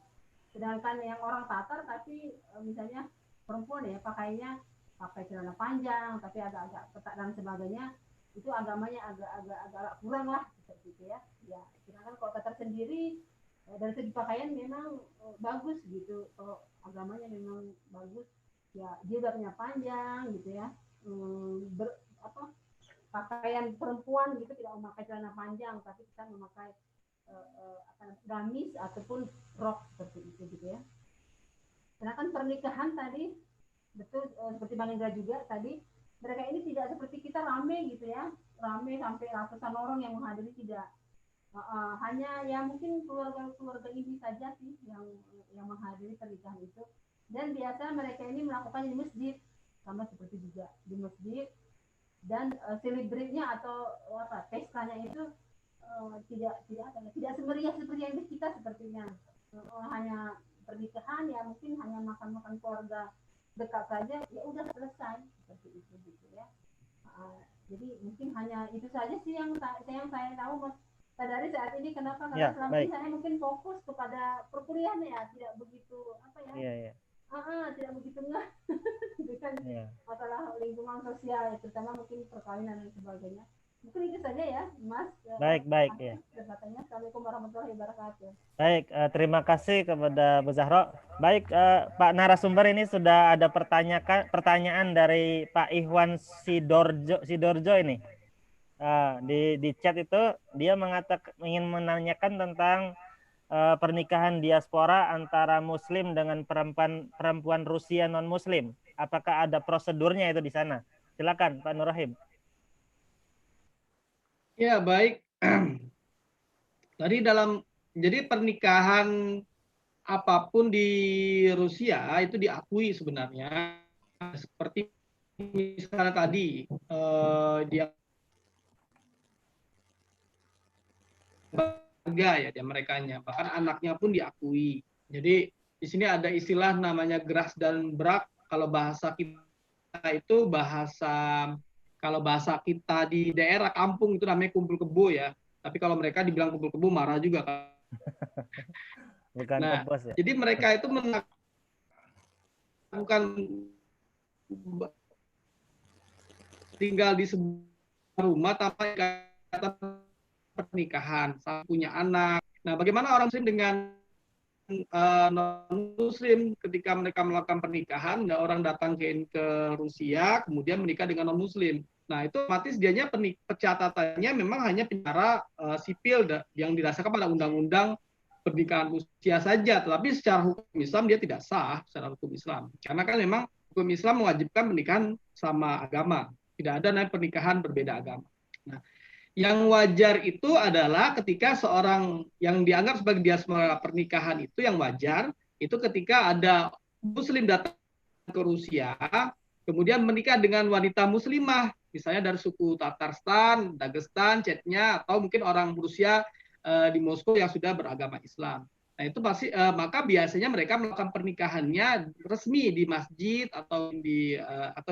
Sedangkan yang orang Tatar tapi misalnya perempuan ya pakainya pakai celana panjang tapi agak-agak ketat dan sebagainya, itu agamanya agak kurang lah seperti itu ya. Ya, sedangkan kalau Tatar sendiri dari segi pakaian memang bagus gitu. Kalau agamanya memang bagus, ya dia badannya panjang gitu ya. Pakaian perempuan gitu tidak memakai celana panjang, tapi kita memakai gamis ataupun rok seperti itu gitu ya. Sedangkan pernikahan tadi betul seperti Bang Indra juga tadi, mereka ini tidak seperti kita rame gitu ya, rame sampai ratusan orang yang menghadiri, tidak. Hanya ya mungkin keluarga ini saja sih yang menghadiri pernikahan itu, dan biasa mereka ini melakukannya di masjid, sama seperti juga di masjid, dan selebrasinya atau pestanya itu tidak semeriah seperti yang di kita sepertinya. Hanya pernikahan ya mungkin hanya makan keluarga dekat saja, ya udah selesai seperti itu gitu ya. Jadi mungkin hanya itu saja sih yang saya tahu, Mas Sadari saat ini. Kenapa? Karena selama ini saya mungkin fokus kepada perkuliahan ya, tidak begitu tidak begitu nggak dengan masalah lingkungan sosial, terutama mungkin perkawinan dan sebagainya. Mungkin itu saja ya, Mas. Baik ya. Assalamualaikum warahmatullahi wabarakatuh. Baik, terima kasih kepada Bu Zahro. Baik, Pak narasumber, ini sudah ada pertanyaan dari Pak Ikhwan Sidorjo ini. Di chat itu dia ingin menanyakan tentang pernikahan diaspora antara Muslim dengan perempuan Rusia non Muslim. Apakah ada prosedurnya itu di sana? Silakan Pak Nur Rahim. Ya, baik. Jadi pernikahan apapun di Rusia itu diakui sebenarnya, seperti misalnya tadi dia keluarga ya, dia merekanya, bahkan anaknya pun diakui. Jadi di sini ada istilah namanya gras dan brak. Kalau bahasa kita itu kalau bahasa kita di daerah kampung itu namanya kumpul kebo ya. Tapi kalau mereka dibilang kumpul kebo marah juga kan. Bukan nah, kebos ya. Jadi mereka itu bukan tinggal di sebuah rumah tanpa kata pernikahan, punya anak. Nah, bagaimana orang Muslim dengan non-Muslim ketika mereka melakukan pernikahan? Nah, orang datang ke Rusia, kemudian menikah dengan non-Muslim. Nah, itu otomatis dianya pencatatannya memang hanya secara sipil yang didasarkan pada undang-undang pernikahan Rusia saja, tetapi secara hukum Islam dia tidak sah secara hukum Islam. Karena kan memang hukum Islam mewajibkan pernikahan sama agama. Tidak ada namanya pernikahan berbeda agama. Nah, yang wajar itu adalah ketika seorang yang dianggap sebagai diaspora pernikahan itu yang wajar, itu ketika ada Muslim datang ke Rusia, kemudian menikah dengan wanita Muslimah, misalnya dari suku Tatarstan, Dagestan, Chechnya, atau mungkin orang Rusia di Moskow yang sudah beragama Islam. Nah, itu pasti maka biasanya mereka melakukan pernikahannya resmi di masjid atau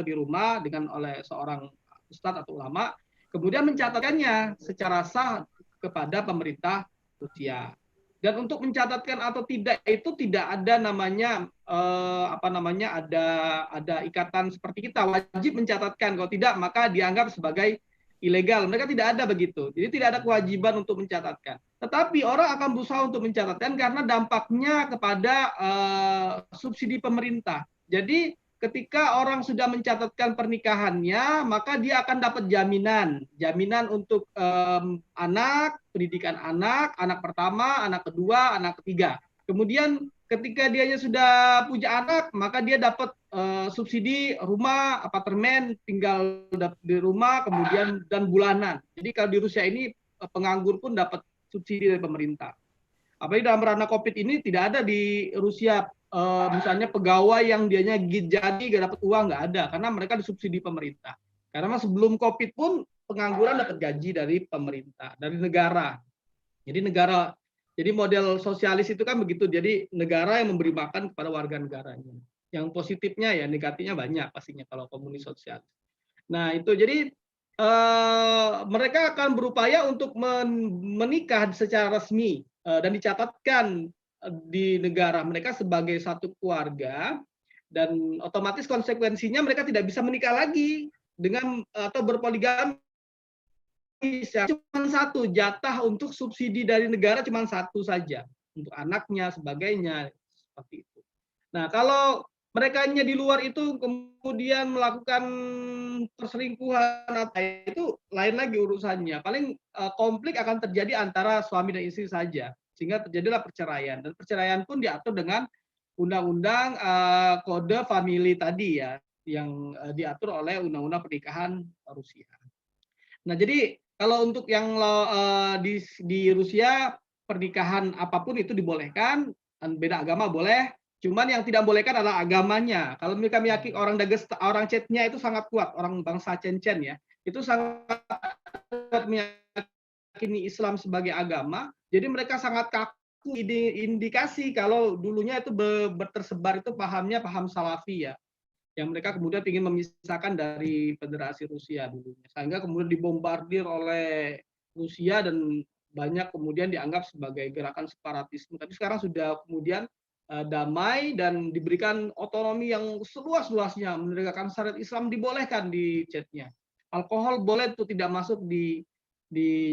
di rumah oleh seorang ustadz atau ulama, kemudian mencatatkannya secara sah kepada pemerintah Rusia. Dan untuk mencatatkan atau tidak itu tidak ada namanya ada ikatan seperti kita wajib mencatatkan. Kalau tidak maka dianggap sebagai ilegal. Mereka tidak ada begitu. Jadi tidak ada kewajiban untuk mencatatkan. Tetapi orang akan berusaha untuk mencatatkan karena dampaknya kepada subsidi pemerintah. Jadi ketika orang sudah mencatatkan pernikahannya, maka dia akan dapat jaminan untuk anak, pendidikan anak pertama, anak kedua, anak ketiga. Kemudian ketika dia sudah punya anak, maka dia dapat subsidi rumah, apartemen, tinggal di rumah, kemudian dan bulanan. Jadi kalau di Rusia ini penganggur pun dapat subsidi dari pemerintah. Apalagi dalam ranah COVID ini tidak ada di Rusia. Misalnya pegawai yang dianya jadi gak dapat uang, nggak ada, karena mereka disubsidi pemerintah. Karena sebelum COVID pun pengangguran dapat gaji dari pemerintah, dari negara. Jadi model sosialis itu kan begitu. Jadi negara yang memberi makan kepada warga negaranya. Yang positifnya ya, negatifnya banyak pastinya kalau komunis sosialis. Nah itu jadi mereka akan berupaya untuk menikah secara resmi dan dicatatkan di negara mereka sebagai satu keluarga, dan otomatis konsekuensinya mereka tidak bisa menikah lagi dengan atau berpoligami. Cuma satu, jatah untuk subsidi dari negara cuma satu saja untuk anaknya sebagainya seperti itu. Nah, kalau mereka di luar itu kemudian melakukan perselingkuhan atau itu lain lagi urusannya. Paling konflik akan terjadi antara suami dan istri saja, sehingga terjadilah perceraian, dan perceraian pun diatur dengan undang-undang kode famili tadi ya, yang diatur oleh undang-undang pernikahan Rusia. Nah, jadi kalau untuk yang di Rusia pernikahan apapun itu dibolehkan, beda agama boleh, cuman yang tidak bolehkan adalah agamanya. Kalau mereka meyakini orang orang Chetnya itu sangat kuat, orang bangsa Chechen ya, itu sangat meyakini Islam sebagai agama, jadi mereka sangat kaku indikasi kalau dulunya itu tersebar itu pahamnya paham Salafi ya, yang mereka kemudian ingin memisahkan dari Federasi Rusia dulunya, sehingga kemudian dibombardir oleh Rusia dan banyak kemudian dianggap sebagai gerakan separatisme. Tapi sekarang sudah kemudian damai dan diberikan otonomi yang seluas-luasnya, menegakkan syariat Islam dibolehkan di Chetnya. Alkohol boleh itu tidak masuk di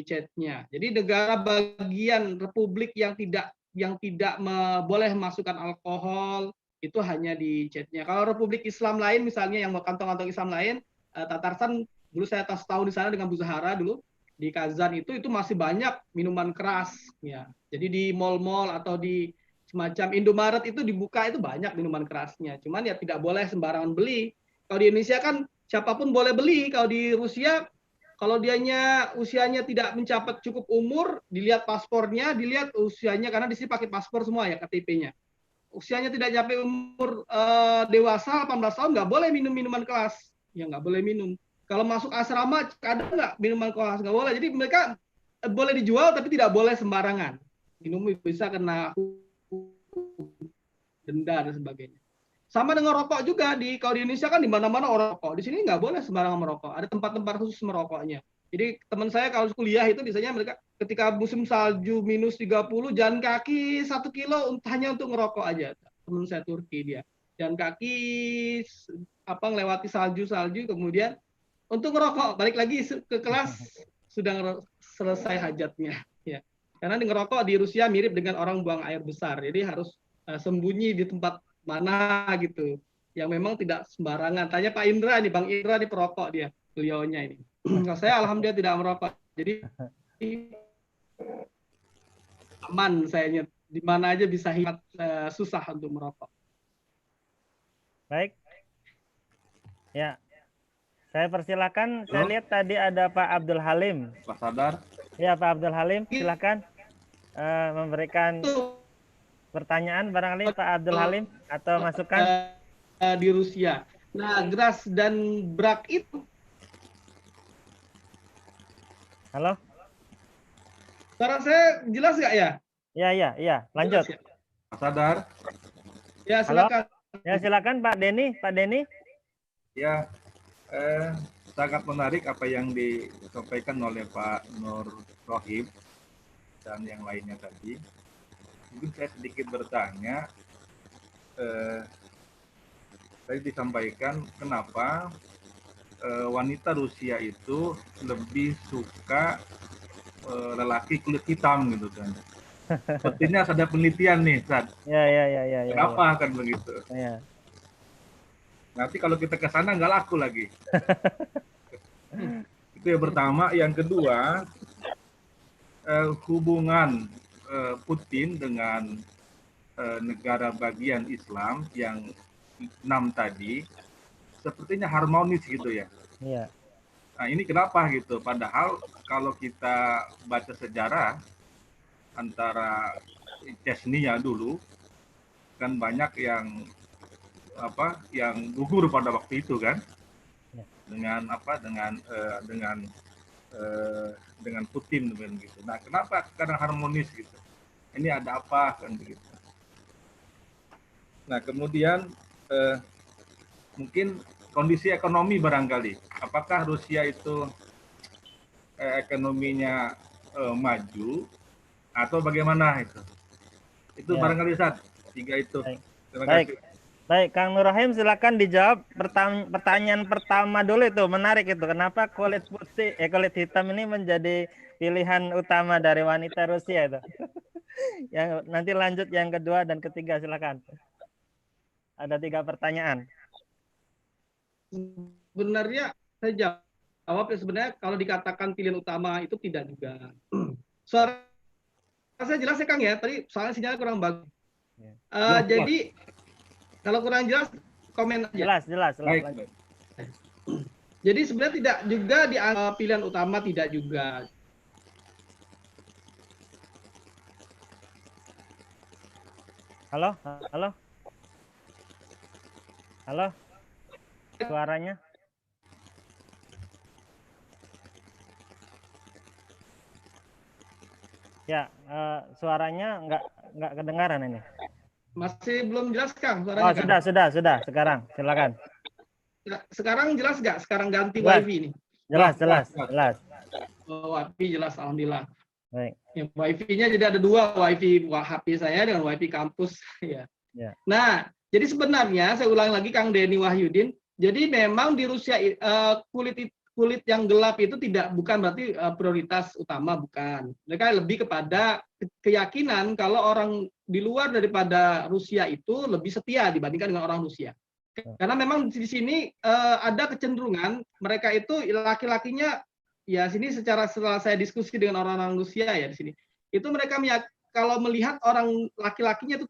Chetnya. Jadi negara bagian republik yang tidak boleh masukkan alkohol itu hanya di Chetnya. Kalau Republik Islam lain misalnya yang kantong-kantong Islam lain, Tatarstan dulu saya tahu di sana dengan Bu Zahara dulu di Kazan itu masih banyak minuman keras ya. Jadi di mall-mall atau di semacam Indomaret itu dibuka itu banyak minuman kerasnya. Cuman ya tidak boleh sembarangan beli. Kalau di Indonesia kan siapapun boleh beli. Kalau di Rusia kalau dianya usianya tidak mencapai cukup umur, dilihat paspornya, dilihat usianya karena di sini pakai paspor semua ya KTP-nya. Usianya tidak sampai umur dewasa 18 tahun nggak boleh minum minuman keras, ya nggak boleh minum. Kalau masuk asrama ada nggak minuman keras, nggak boleh. Jadi mereka boleh dijual tapi tidak boleh sembarangan. Minum bisa kena denda dan sebagainya. Sama dengan rokok juga kalau di Indonesia kan di mana-mana orang rokok. Di sini nggak boleh sembarangan merokok. Ada tempat-tempat khusus merokoknya. Jadi teman saya kalau kuliah itu biasanya mereka ketika musim salju minus 30 jalan kaki 1 kilo hanya untuk ngerokok aja. Teman saya Turki dia jalan kaki melewati salju kemudian untuk ngerokok, balik lagi ke kelas sudah selesai hajatnya ya. Karena ngerokok di Rusia mirip dengan orang buang air besar. Jadi harus sembunyi di tempat mana gitu yang memang tidak sembarangan. Tanya Pak Indra nih, Bang Indra nih perokok dia, beliaunya ini. Kalau saya alhamdulillah tidak merokok. Jadi aman sayanya, di mana aja bisa hidup, susah untuk merokok. Baik. Ya. Saya persilakan. Saya lihat tadi ada Pak Abdul Halim. Pak Sadar. Ya, Pak Abdul Halim, silakan memberikan pertanyaan barangkali Pak Abdul Halim atau masukan di Rusia. Nah, Gras dan Brak itu. Halo? Suara saya jelas nggak ya? Iya. Lanjut. Jelas, ya? Pak Sadar. Ya, silakan. Halo? Ya, silakan Pak Denny. Pak Denny. Ya, sangat menarik apa yang disampaikan oleh Pak Nur Rohim dan yang lainnya tadi. Mungkin saya sedikit bertanya, tadi disampaikan kenapa wanita Rusia itu lebih suka lelaki kulit hitam gitu kan. Sepertinya ada penelitian nih, Sad. Ya. Kenapa kan begitu? Ya. Nanti kalau kita ke sana nggak laku lagi. Itu yang pertama. Yang kedua, hubungan Putin dengan negara bagian Islam yang 6 tadi sepertinya harmonis gitu ya. Iya. Nah ini kenapa gitu? Padahal kalau kita baca sejarah antara Chechnya dulu kan banyak yang gugur pada waktu itu kan, ya. dengan Putin begitu. Nah kenapa sekarang harmonis gitu? Ini ada apa kan begitu? Nah kemudian mungkin kondisi ekonomi barangkali. Apakah Rusia itu ekonominya maju atau bagaimana itu? Itu Ya. barangkali Ustaz, 3 itu. Baik. Terima Baik. kasih. Baik, Kang Nur Rahim silakan dijawab pertanyaan pertama dulu itu, menarik itu. Kenapa kulit putih, kulit hitam ini menjadi pilihan utama dari wanita Rusia itu? Yang nanti lanjut yang kedua dan ketiga, silakan. Ada 3 pertanyaan. Sebenarnya saya jawab ya, sebenarnya kalau dikatakan pilihan utama itu tidak juga. Suara saya jelas ya Kang ya, tadi soalnya sinyalnya kurang bagus. Ya. Jelas, Jadi kalau kurang jelas komen aja. Jelas. Baik. Lanjut. Jadi sebenarnya tidak juga dianggap pilihan utama, tidak juga. Halo? Suaranya? Ya, suaranya nggak kedengaran ini. Masih belum jelas Kang Oh, suaranya. Kang? sudah. Sekarang, silakan. Sekarang jelas nggak? Sekarang ganti Jelas. WiFi ini. Jelas. Oh, WiFi jelas, alhamdulillah. Baik. Ya, WiFi-nya jadi ada 2, WiFi HP saya dengan WiFi kampus. Ya. Ya. Nah, jadi sebenarnya saya ulang lagi Kang Denny Wahyudin. Jadi memang di Rusia kulit yang gelap itu bukan berarti prioritas utama, bukan. Mereka lebih kepada keyakinan kalau orang di luar daripada Rusia itu lebih setia dibandingkan dengan orang Rusia. Karena memang di sini ada kecenderungan mereka itu laki-lakinya ya sini setelah saya diskusi dengan orang-orang Rusia ya di sini. Itu mereka kalau melihat orang laki-lakinya itu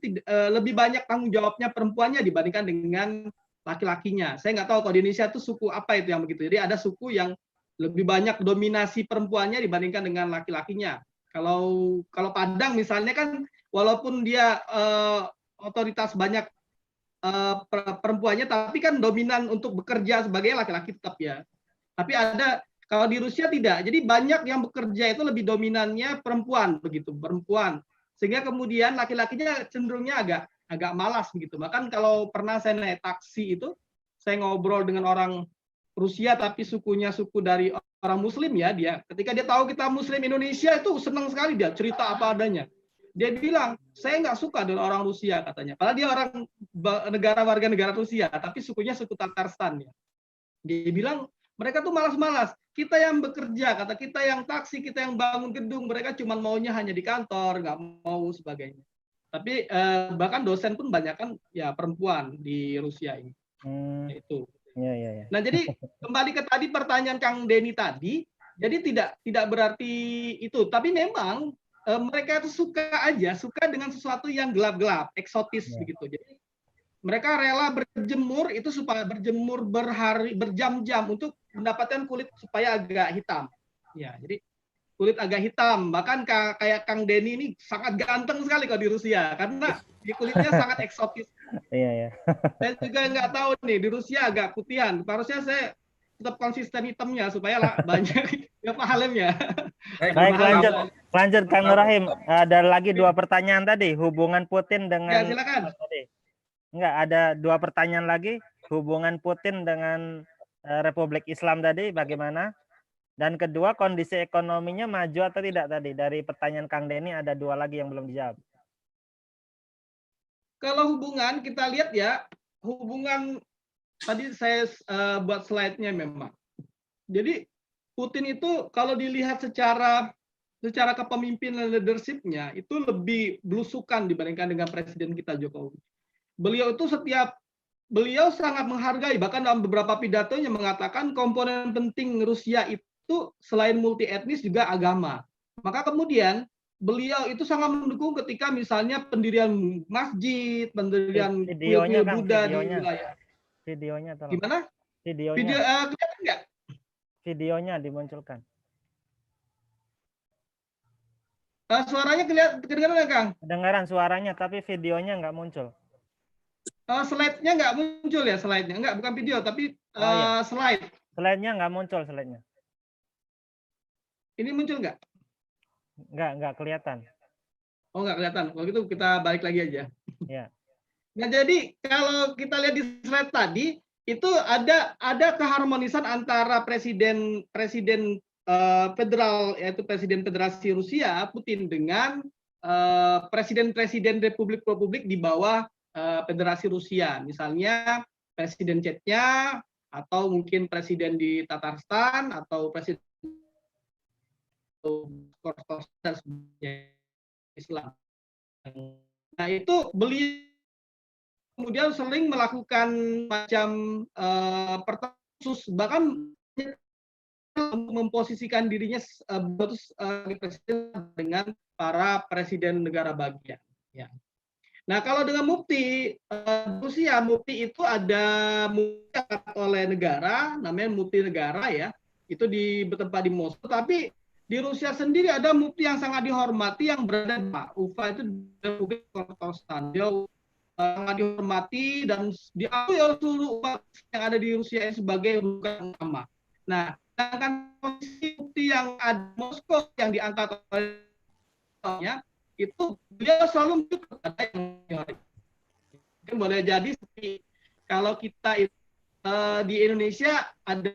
lebih banyak tanggung jawabnya perempuannya dibandingkan dengan laki-lakinya. Saya nggak tahu kalau di Indonesia itu suku apa itu yang begitu. Jadi ada suku yang lebih banyak dominasi perempuannya dibandingkan dengan laki-lakinya. Kalau Padang misalnya kan walaupun dia otoritas banyak perempuannya, tapi kan dominan untuk bekerja sebagai laki-laki tetap ya. Tapi ada kalau di Rusia tidak. Jadi banyak yang bekerja itu lebih dominannya perempuan begitu, perempuan. Sehingga kemudian laki-lakinya cenderungnya agak malas begitu. Bahkan kalau pernah saya naik taksi itu, saya ngobrol dengan orang Rusia tapi sukunya suku dari orang Muslim ya dia. Ketika dia tahu kita Muslim Indonesia itu senang sekali dia cerita apa adanya. Dia bilang, saya nggak suka dengan orang Rusia katanya. Padahal dia warga negara Rusia, tapi sukunya suku Tatarstan ya. Dia bilang mereka tuh malas-malas. Kita yang bekerja, kata kita yang taksi, kita yang bangun gedung, mereka cuma maunya hanya di kantor, nggak mau sebagainya. Tapi bahkan dosen pun banyak kan ya perempuan di Rusia ini. Itu. Ya. Nah jadi kembali ke tadi pertanyaan Kang Denny tadi, jadi tidak berarti itu. Tapi memang mereka itu suka dengan sesuatu yang gelap-gelap, eksotis begitu. Jadi mereka rela berjemur itu supaya berjemur berjam-jam untuk mendapatkan kulit supaya agak hitam. Ya, jadi kulit agak hitam. Bahkan kayak Kang Denny ini sangat ganteng sekali kalau di Rusia karena di kulitnya sangat eksotis. Iya. Saya juga nggak tahu nih di Rusia agak putihan. Harusnya saya tetap konsisten hitamnya supaya banyak ya pahalemnya. Baik, lanjut Kang Nur Rahim. Ada lagi 2 pertanyaan tadi, hubungan Putin dengan Ya, silakan. Enggak, ada 2 pertanyaan lagi, hubungan Putin dengan Republik Islam tadi bagaimana? Dan kedua, kondisi ekonominya maju atau tidak tadi? Dari pertanyaan Kang Denny ada 2 lagi yang belum dijawab. Kalau hubungan kita lihat ya, hubungan tadi saya buat slide-nya memang. Jadi Putin itu kalau dilihat secara kepemimpinan leadership-nya itu lebih belusukan dibandingkan dengan presiden kita Jokowi. Beliau sangat menghargai, bahkan dalam beberapa pidatonya mengatakan komponen penting Rusia itu selain multi etnis juga agama. Maka kemudian beliau itu sangat mendukung ketika misalnya pendirian masjid, pendirian kuil Buddha di wilayah. Videonya tolong. Gimana? Videonya. Kelihatan nggak? Videonya dimunculkan. Suaranya kedengaran nggak, Kang? Kedengaran suaranya, tapi videonya nggak muncul. Slide-nya nggak muncul ya, slide-nya. Nggak, bukan video, tapi slide. Slide-nya nggak muncul, slide-nya. Ini muncul nggak? Nggak kelihatan. Oh, nggak kelihatan. Kalau gitu kita balik lagi aja. Ya. Nah, jadi kalau kita lihat di slide tadi, itu ada keharmonisan antara presiden federal, yaitu Presiden Federasi Rusia, Putin, dengan presiden-presiden republik-republik di bawah Federasi Rusia. Misalnya Presiden Chechnya, atau mungkin presiden di Tatarstan, atau presiden dan sebagainya Islam. Nah itu beliau kemudian sering melakukan macam pertemuan, bahkan memposisikan dirinya sebagai presiden dengan para presiden negara bagian. Ya. Nah kalau dengan mufti Rusia, mufti itu ada mufti oleh negara, namanya mufti negara ya, itu bertempat di Moskow. Tapi di Rusia sendiri ada mufti yang sangat dihormati yang berada di Ufa, itu Republik Protestan. Dia sangat dihormati dan diakui oleh seluruh umat yang ada di Rusia sebagai rujukan utama. Nah, sedangkan posisi mufti yang ada di Moskow yang diangkat oleh itu beliau selalu menunjuk kepada yang minoritas. Mungkin boleh jadi seperti kalau kita di Indonesia ada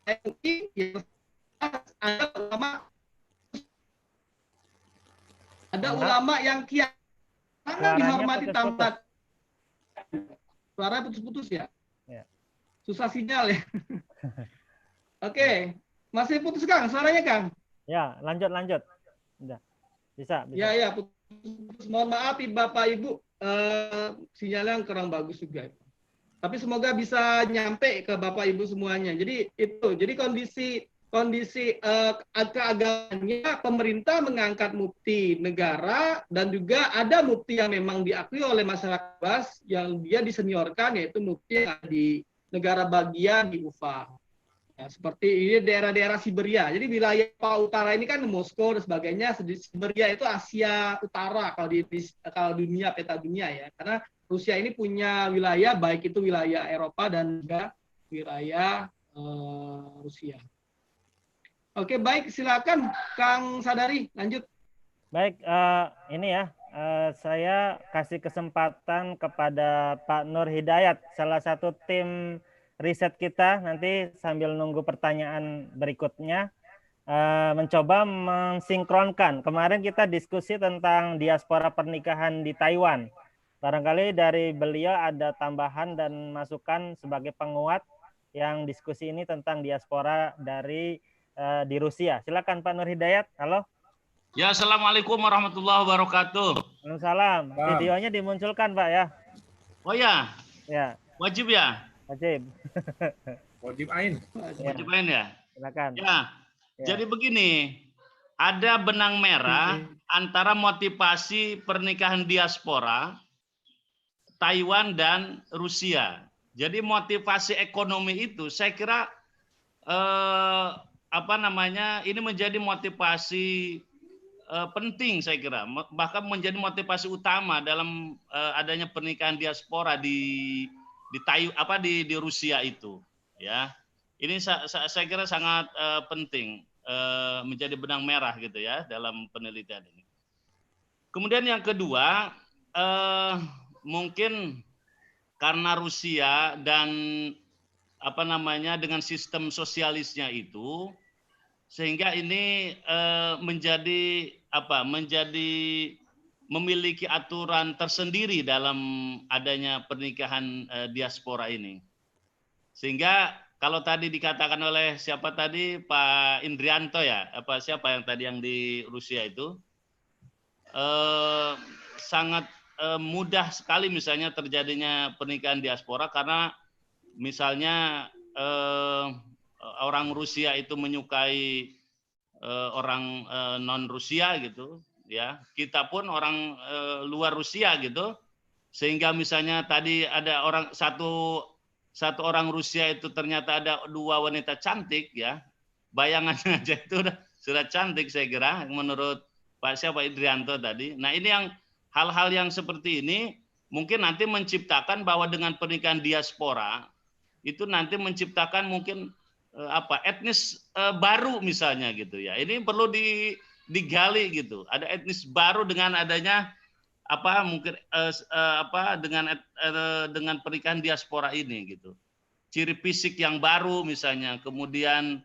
MUI yang ada ulama yang kiai sangat dihormati tamat. Suara putus-putus ya? Ya. Susah sinyal ya. Oke, masih putus Kang, suaranya Kang? Ya, lanjut. Udah. Bisa. Ya, putus. Mohon maaf Bapak Ibu, sinyalnya kurang bagus juga. Tapi semoga bisa nyampe ke Bapak Ibu semuanya. Jadi kondisi keagamaannya, pemerintah mengangkat mufti negara, dan juga ada mufti yang memang diakui oleh masyarakat luas yang dia diseniorkan, yaitu mufti yang di negara bagian di Ufa. Ya, seperti ini daerah-daerah Siberia. Jadi wilayah utara ini kan Moskow dan sebagainya. Siberia itu Asia Utara kalau dunia, peta dunia ya. Karena Rusia ini punya wilayah, baik itu wilayah Eropa dan juga wilayah Rusia. Oke, baik, silakan Kang Sadari, lanjut. Baik, ini ya, saya kasih kesempatan kepada Pak Nur Hidayat, salah satu tim riset kita, nanti sambil nunggu pertanyaan berikutnya, mencoba mensinkronkan. Kemarin kita diskusi tentang diaspora pernikahan di Taiwan. Barangkali dari beliau ada tambahan dan masukan sebagai penguat yang diskusi ini tentang diaspora di Rusia. Silakan Pak Nur Hidayat. Halo. Ya, assalamualaikum warahmatullahi wabarakatuh. Waalaikumsalam. Videonya dimunculkan Pak ya. Oh ya. Ya. Wajib ya. Wajib. Wajib ain. Wajib ain ya. Silakan. Ya. Jadi begini, ada benang merah antara motivasi pernikahan diaspora Taiwan dan Rusia. Jadi motivasi ekonomi itu saya kira ini menjadi motivasi penting saya kira, bahkan menjadi motivasi utama dalam adanya pernikahan diaspora di Rusia itu, ya. Ini saya kira sangat penting menjadi benang merah gitu ya dalam penelitian ini. Kemudian yang kedua, mungkin karena Rusia dan dengan sistem sosialisnya itu, sehingga ini menjadi memiliki aturan tersendiri dalam adanya pernikahan diaspora ini. Sehingga kalau tadi dikatakan oleh siapa tadi, Pak Indrianto ya, siapa yang tadi yang di Rusia itu, sangat mudah sekali misalnya terjadinya pernikahan diaspora karena misalnya orang Rusia itu menyukai orang non Rusia gitu ya, kita pun orang luar Rusia gitu, sehingga misalnya tadi ada satu orang Rusia itu ternyata ada dua wanita cantik ya, bayangannya aja itu sudah cantik saya kira menurut Pak Indrianto tadi. Nah ini yang hal-hal yang seperti ini mungkin nanti menciptakan bahwa dengan pernikahan diaspora itu nanti menciptakan mungkin etnis baru misalnya gitu ya. Ini perlu digali gitu. Ada etnis baru dengan adanya dengan pernikahan diaspora ini gitu. Ciri fisik yang baru misalnya, kemudian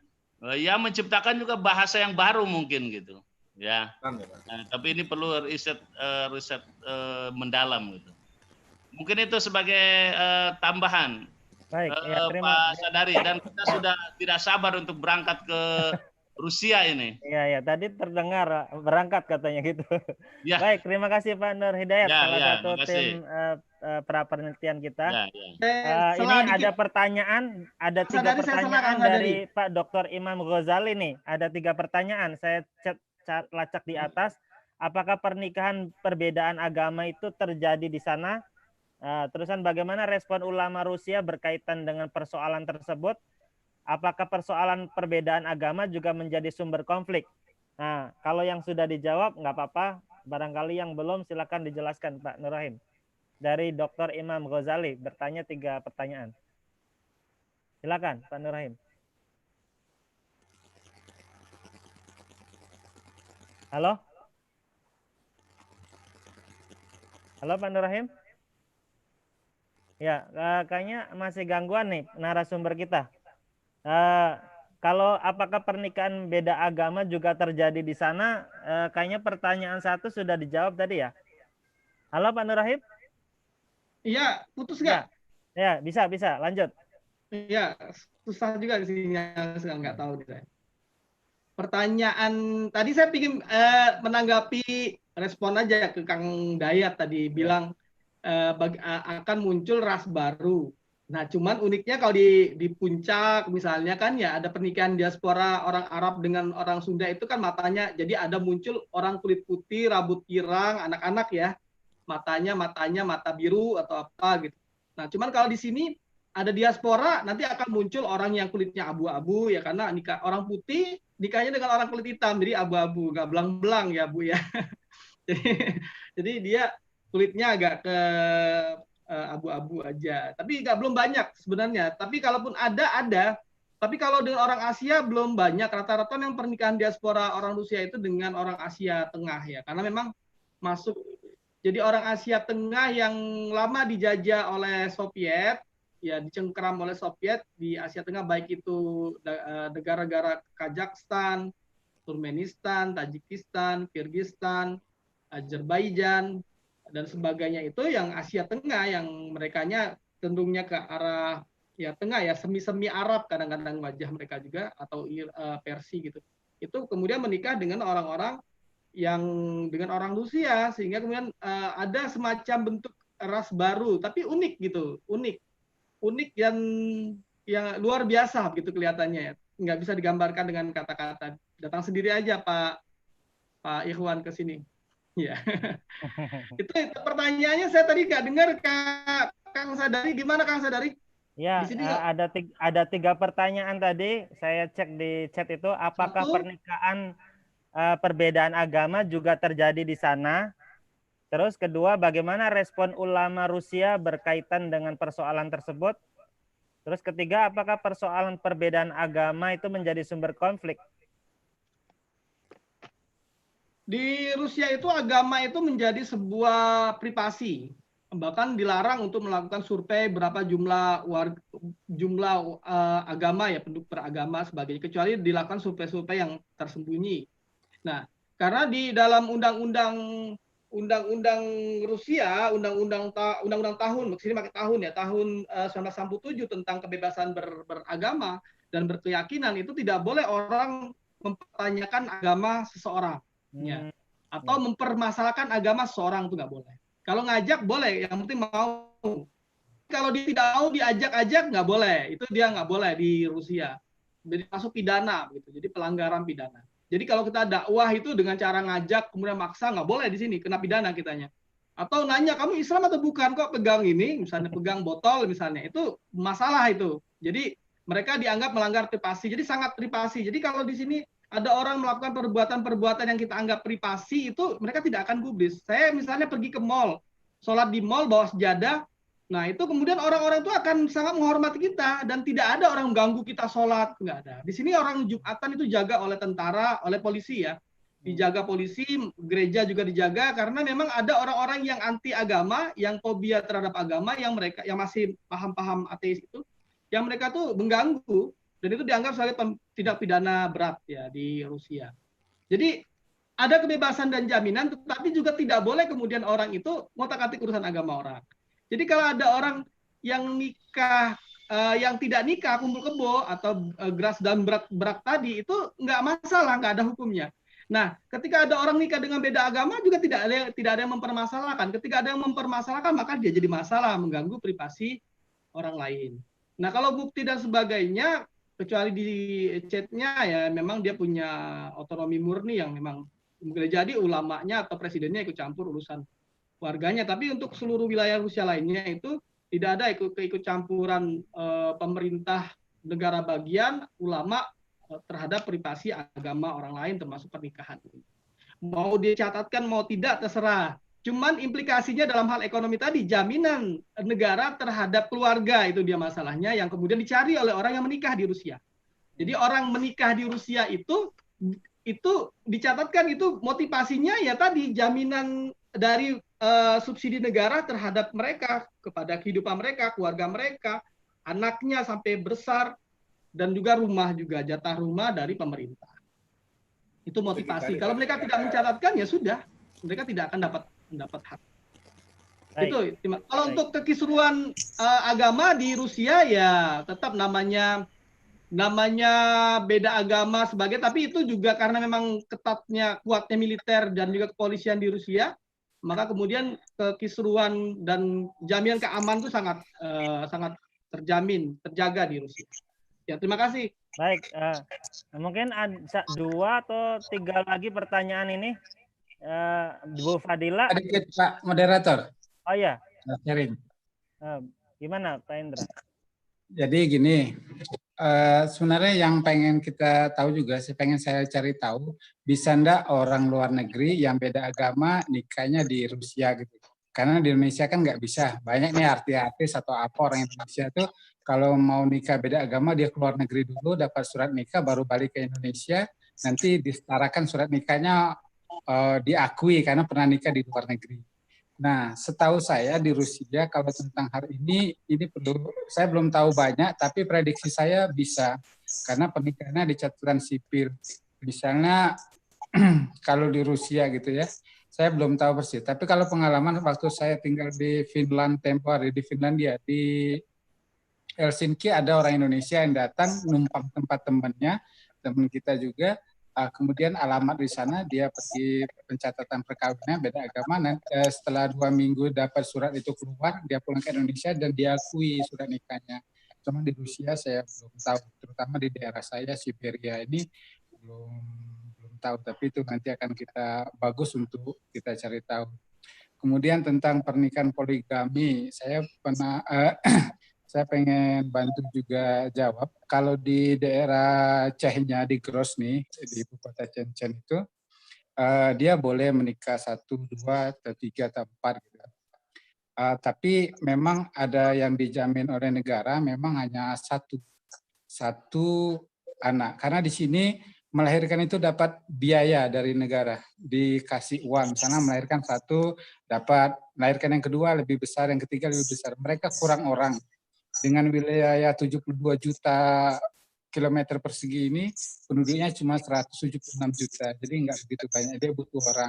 ya menciptakan juga bahasa yang baru mungkin gitu. ya. Kan, ya, Pak? Tapi ini perlu riset mendalam gitu. Mungkin itu sebagai tambahan. Baik, ya, Pak Sadari, dan kita sudah tidak sabar untuk berangkat ke Rusia ini. Iya, ya, tadi terdengar berangkat katanya gitu. Ya. Baik, terima kasih Pak Nur Hidayat, Ya, salah ya, satu makasih. tim pra-penelitian kita. Ya, ya. Ini ada pertanyaan, ada 3 Sadari, pertanyaan saya dari Pak Dr. Imam Ghazali nih. Ada 3 pertanyaan, saya lacak di atas. Apakah pernikahan perbedaan agama itu terjadi di sana? Terusan bagaimana respon ulama Rusia berkaitan dengan persoalan tersebut? Apakah persoalan perbedaan agama juga menjadi sumber konflik? Nah, kalau yang sudah dijawab nggak apa-apa. Barangkali yang belum silakan dijelaskan Pak Nur Rahim. Dari Dr. Imam Ghazali bertanya 3 pertanyaan. Silakan Pak Nur Rahim. Halo? Halo Pak Nur Rahim? Ya, kayaknya masih gangguan nih narasumber kita. Kalau apakah pernikahan beda agama juga terjadi di sana? Kayaknya pertanyaan 1 sudah dijawab tadi ya. Halo Pak Nur Rahim? Iya, putus nggak? Ya, bisa lanjut. Iya, susah juga di sini, saya nggak tahu nih saya. Pertanyaan tadi saya ingin menanggapi, respon aja ke Kang Dayat tadi bilang akan muncul ras baru. Nah, cuman uniknya kalau di puncak misalnya kan ya ada pernikahan diaspora orang Arab dengan orang Sunda itu kan matanya jadi ada muncul orang kulit putih, rambut pirang, anak-anak ya. Matanya mata biru atau apa gitu. Nah, cuman kalau di sini ada diaspora nanti akan muncul orang yang kulitnya abu-abu ya karena nikah orang putih nikahnya dengan orang kulit hitam jadi abu-abu, nggak belang-belang ya Bu ya. jadi dia kulitnya agak ke abu-abu aja. Tapi belum banyak sebenarnya. Tapi kalaupun ada. Tapi kalau dengan orang Asia belum banyak. Rata-rata yang pernikahan diaspora orang Rusia itu dengan orang Asia Tengah ya. Karena memang masuk. Jadi orang Asia Tengah yang lama dijajah oleh Soviet, ya dicengkeram oleh Soviet di Asia Tengah baik itu negara-negara Kazakhstan, Turkmenistan, Tajikistan, Kyrgyzstan, Azerbaijan dan sebagainya itu yang Asia Tengah yang merekanya cenderungnya ke arah ya tengah ya semi-semi Arab kadang-kadang wajah mereka juga atau Persia gitu. Itu kemudian menikah dengan orang-orang yang dengan orang Rusia sehingga kemudian ada semacam bentuk ras baru tapi unik gitu, unik dan yang luar biasa gitu kelihatannya ya. Nggak bisa digambarkan dengan kata-kata. Datang sendiri aja Pak Ikhwan ke sini. Ya. itu pertanyaannya saya tadi nggak dengar Kang Sadari, gimana Kang Sadari? Ya, ada 3 pertanyaan tadi saya cek di chat itu. Apakah pernikahan perbedaan agama juga terjadi di sana? Terus kedua, bagaimana respon ulama Rusia berkaitan dengan persoalan tersebut? Terus ketiga, apakah persoalan perbedaan agama itu menjadi sumber konflik? Di Rusia itu agama itu menjadi sebuah privasi. Bahkan dilarang untuk melakukan survei berapa jumlah agama ya, penduduk beragama sebagainya, kecuali dilakukan survei-survei yang tersembunyi. Nah, karena di dalam undang-undang Rusia, undang-undang tahun, maksudnya pakai tahun ya, tahun 1967 tentang kebebasan beragama dan berkeyakinan itu tidak boleh orang mempertanyakan agama seseorang. Ya. Atau mempermasalahkan agama seseorang itu nggak boleh. Kalau ngajak boleh, yang penting mau. Kalau dia tidak mau diajak-ajak nggak boleh, itu dia nggak boleh di Rusia. Jadi masuk pidana, gitu. Jadi pelanggaran pidana. Jadi kalau kita dakwah itu dengan cara ngajak kemudian maksa nggak boleh di sini, kena pidana kitanya. Atau nanya kamu Islam atau bukan kok pegang ini, misalnya pegang botol misalnya, itu masalah itu. Jadi mereka dianggap melanggar privasi. Jadi sangat privasi. Jadi kalau di sini ada orang melakukan perbuatan-perbuatan yang kita anggap privasi itu mereka tidak akan gubris. Saya misalnya pergi ke mall, sholat di mall bawa sejadah, nah itu kemudian orang-orang itu akan sangat menghormati kita dan tidak ada orang mengganggu kita sholat, nggak ada. Di sini orang Jumatan itu jaga oleh tentara, oleh polisi ya, dijaga polisi, gereja juga dijaga karena memang ada orang-orang yang anti agama, yang fobia terhadap agama, yang mereka yang masih paham-paham ateis itu, yang mereka tuh mengganggu. Dan itu dianggap sebagai tindak pidana berat ya di Rusia. Jadi ada kebebasan dan jaminan, tetapi juga tidak boleh kemudian orang itu ngotak-atik urusan agama orang. Jadi kalau ada orang yang nikah, yang tidak nikah, kumpul kebo atau geras dan berak tadi, itu nggak masalah, nggak ada hukumnya. Nah, ketika ada orang nikah dengan beda agama juga tidak ada yang mempermasalahkan. Ketika ada yang mempermasalahkan, maka dia jadi masalah, mengganggu privasi orang lain. Nah, kalau bukti dan sebagainya, kecuali di chatnya ya memang dia punya otonomi murni yang memang mungkin jadi ulamanya atau presidennya ikut campur urusan warganya. Tapi untuk seluruh wilayah Rusia lainnya itu tidak ada ikut campuran pemerintah negara bagian ulama terhadap privasi agama orang lain termasuk pernikahan. Mau dicatatkan mau tidak terserah. Cuman implikasinya dalam hal ekonomi tadi, jaminan negara terhadap keluarga itu dia masalahnya yang kemudian dicari oleh orang yang menikah di Rusia. Jadi orang menikah di Rusia itu dicatatkan itu motivasinya ya tadi jaminan dari subsidi negara terhadap mereka kepada kehidupan mereka, keluarga mereka, anaknya sampai besar dan juga rumah juga jatah rumah dari pemerintah. Itu motivasi. Kalau mereka tidak mencatatkan ya sudah, mereka tidak akan mendapat hak. Baik. Itu. Kalau untuk kekisruhan agama di Rusia ya tetap namanya beda agama sebagai, tapi itu juga karena memang kuatnya militer dan juga kepolisian di Rusia, maka kemudian kekisruhan dan jaminan keamanan itu sangat terjaga di Rusia. Ya, terima kasih. Baik, mungkin ada 2 atau 3 lagi pertanyaan ini. Bu Fadila. Sedikit Pak Moderator. Oh ya. Sharing. Gimana Pak Indra? Jadi gini, sebenarnya yang pengen kita tahu juga, pengen saya cari tahu, bisa enggak orang luar negeri yang beda agama nikahnya di Rusia gitu. Karena di Indonesia kan nggak bisa. Banyak nih artis-artis atau apa orang Indonesia tuh kalau mau nikah beda agama dia keluar negeri dulu dapat surat nikah baru balik ke Indonesia, nanti disetarakan surat nikahnya diakui karena pernah nikah di luar negeri. Nah, setahu saya di Rusia kalau tentang hal ini perlu, saya belum tahu banyak, tapi prediksi saya bisa karena pernikahannya di catatan sipil. Misalnya kalau di Rusia gitu ya, saya belum tahu persis. Tapi kalau pengalaman waktu saya tinggal di Finland tempo hari di Finlandia di Helsinki ada orang Indonesia yang datang numpang tempat teman kita juga. Kemudian alamat di sana dia pergi pencatatan perkawinan beda agama. Setelah 2 minggu dapat surat itu keluar, dia pulang ke Indonesia dan diakui surat nikahnya. Cuma di Rusia saya belum tahu, terutama di daerah saya Siberia ini belum tahu. Tapi itu nanti akan kita bagus untuk kita cari tahu. Kemudian tentang pernikahan poligami, saya pernah saya pengen bantu juga jawab. Kalau di daerah Chechnya di Grozny, di ibu kota Chechen itu, dia boleh menikah 1, 2, atau 3, atau 4. Gitu. Tapi memang ada yang dijamin oleh negara, memang hanya satu anak. Karena di sini melahirkan itu dapat biaya dari negara, dikasih uang. Misalnya melahirkan 1, dapat melahirkan yang kedua lebih besar, yang ketiga lebih besar. Mereka kurang orang. Dengan wilayah 72 juta kilometer persegi ini, penduduknya cuma 176 juta. Jadi nggak begitu banyak, dia butuh orang.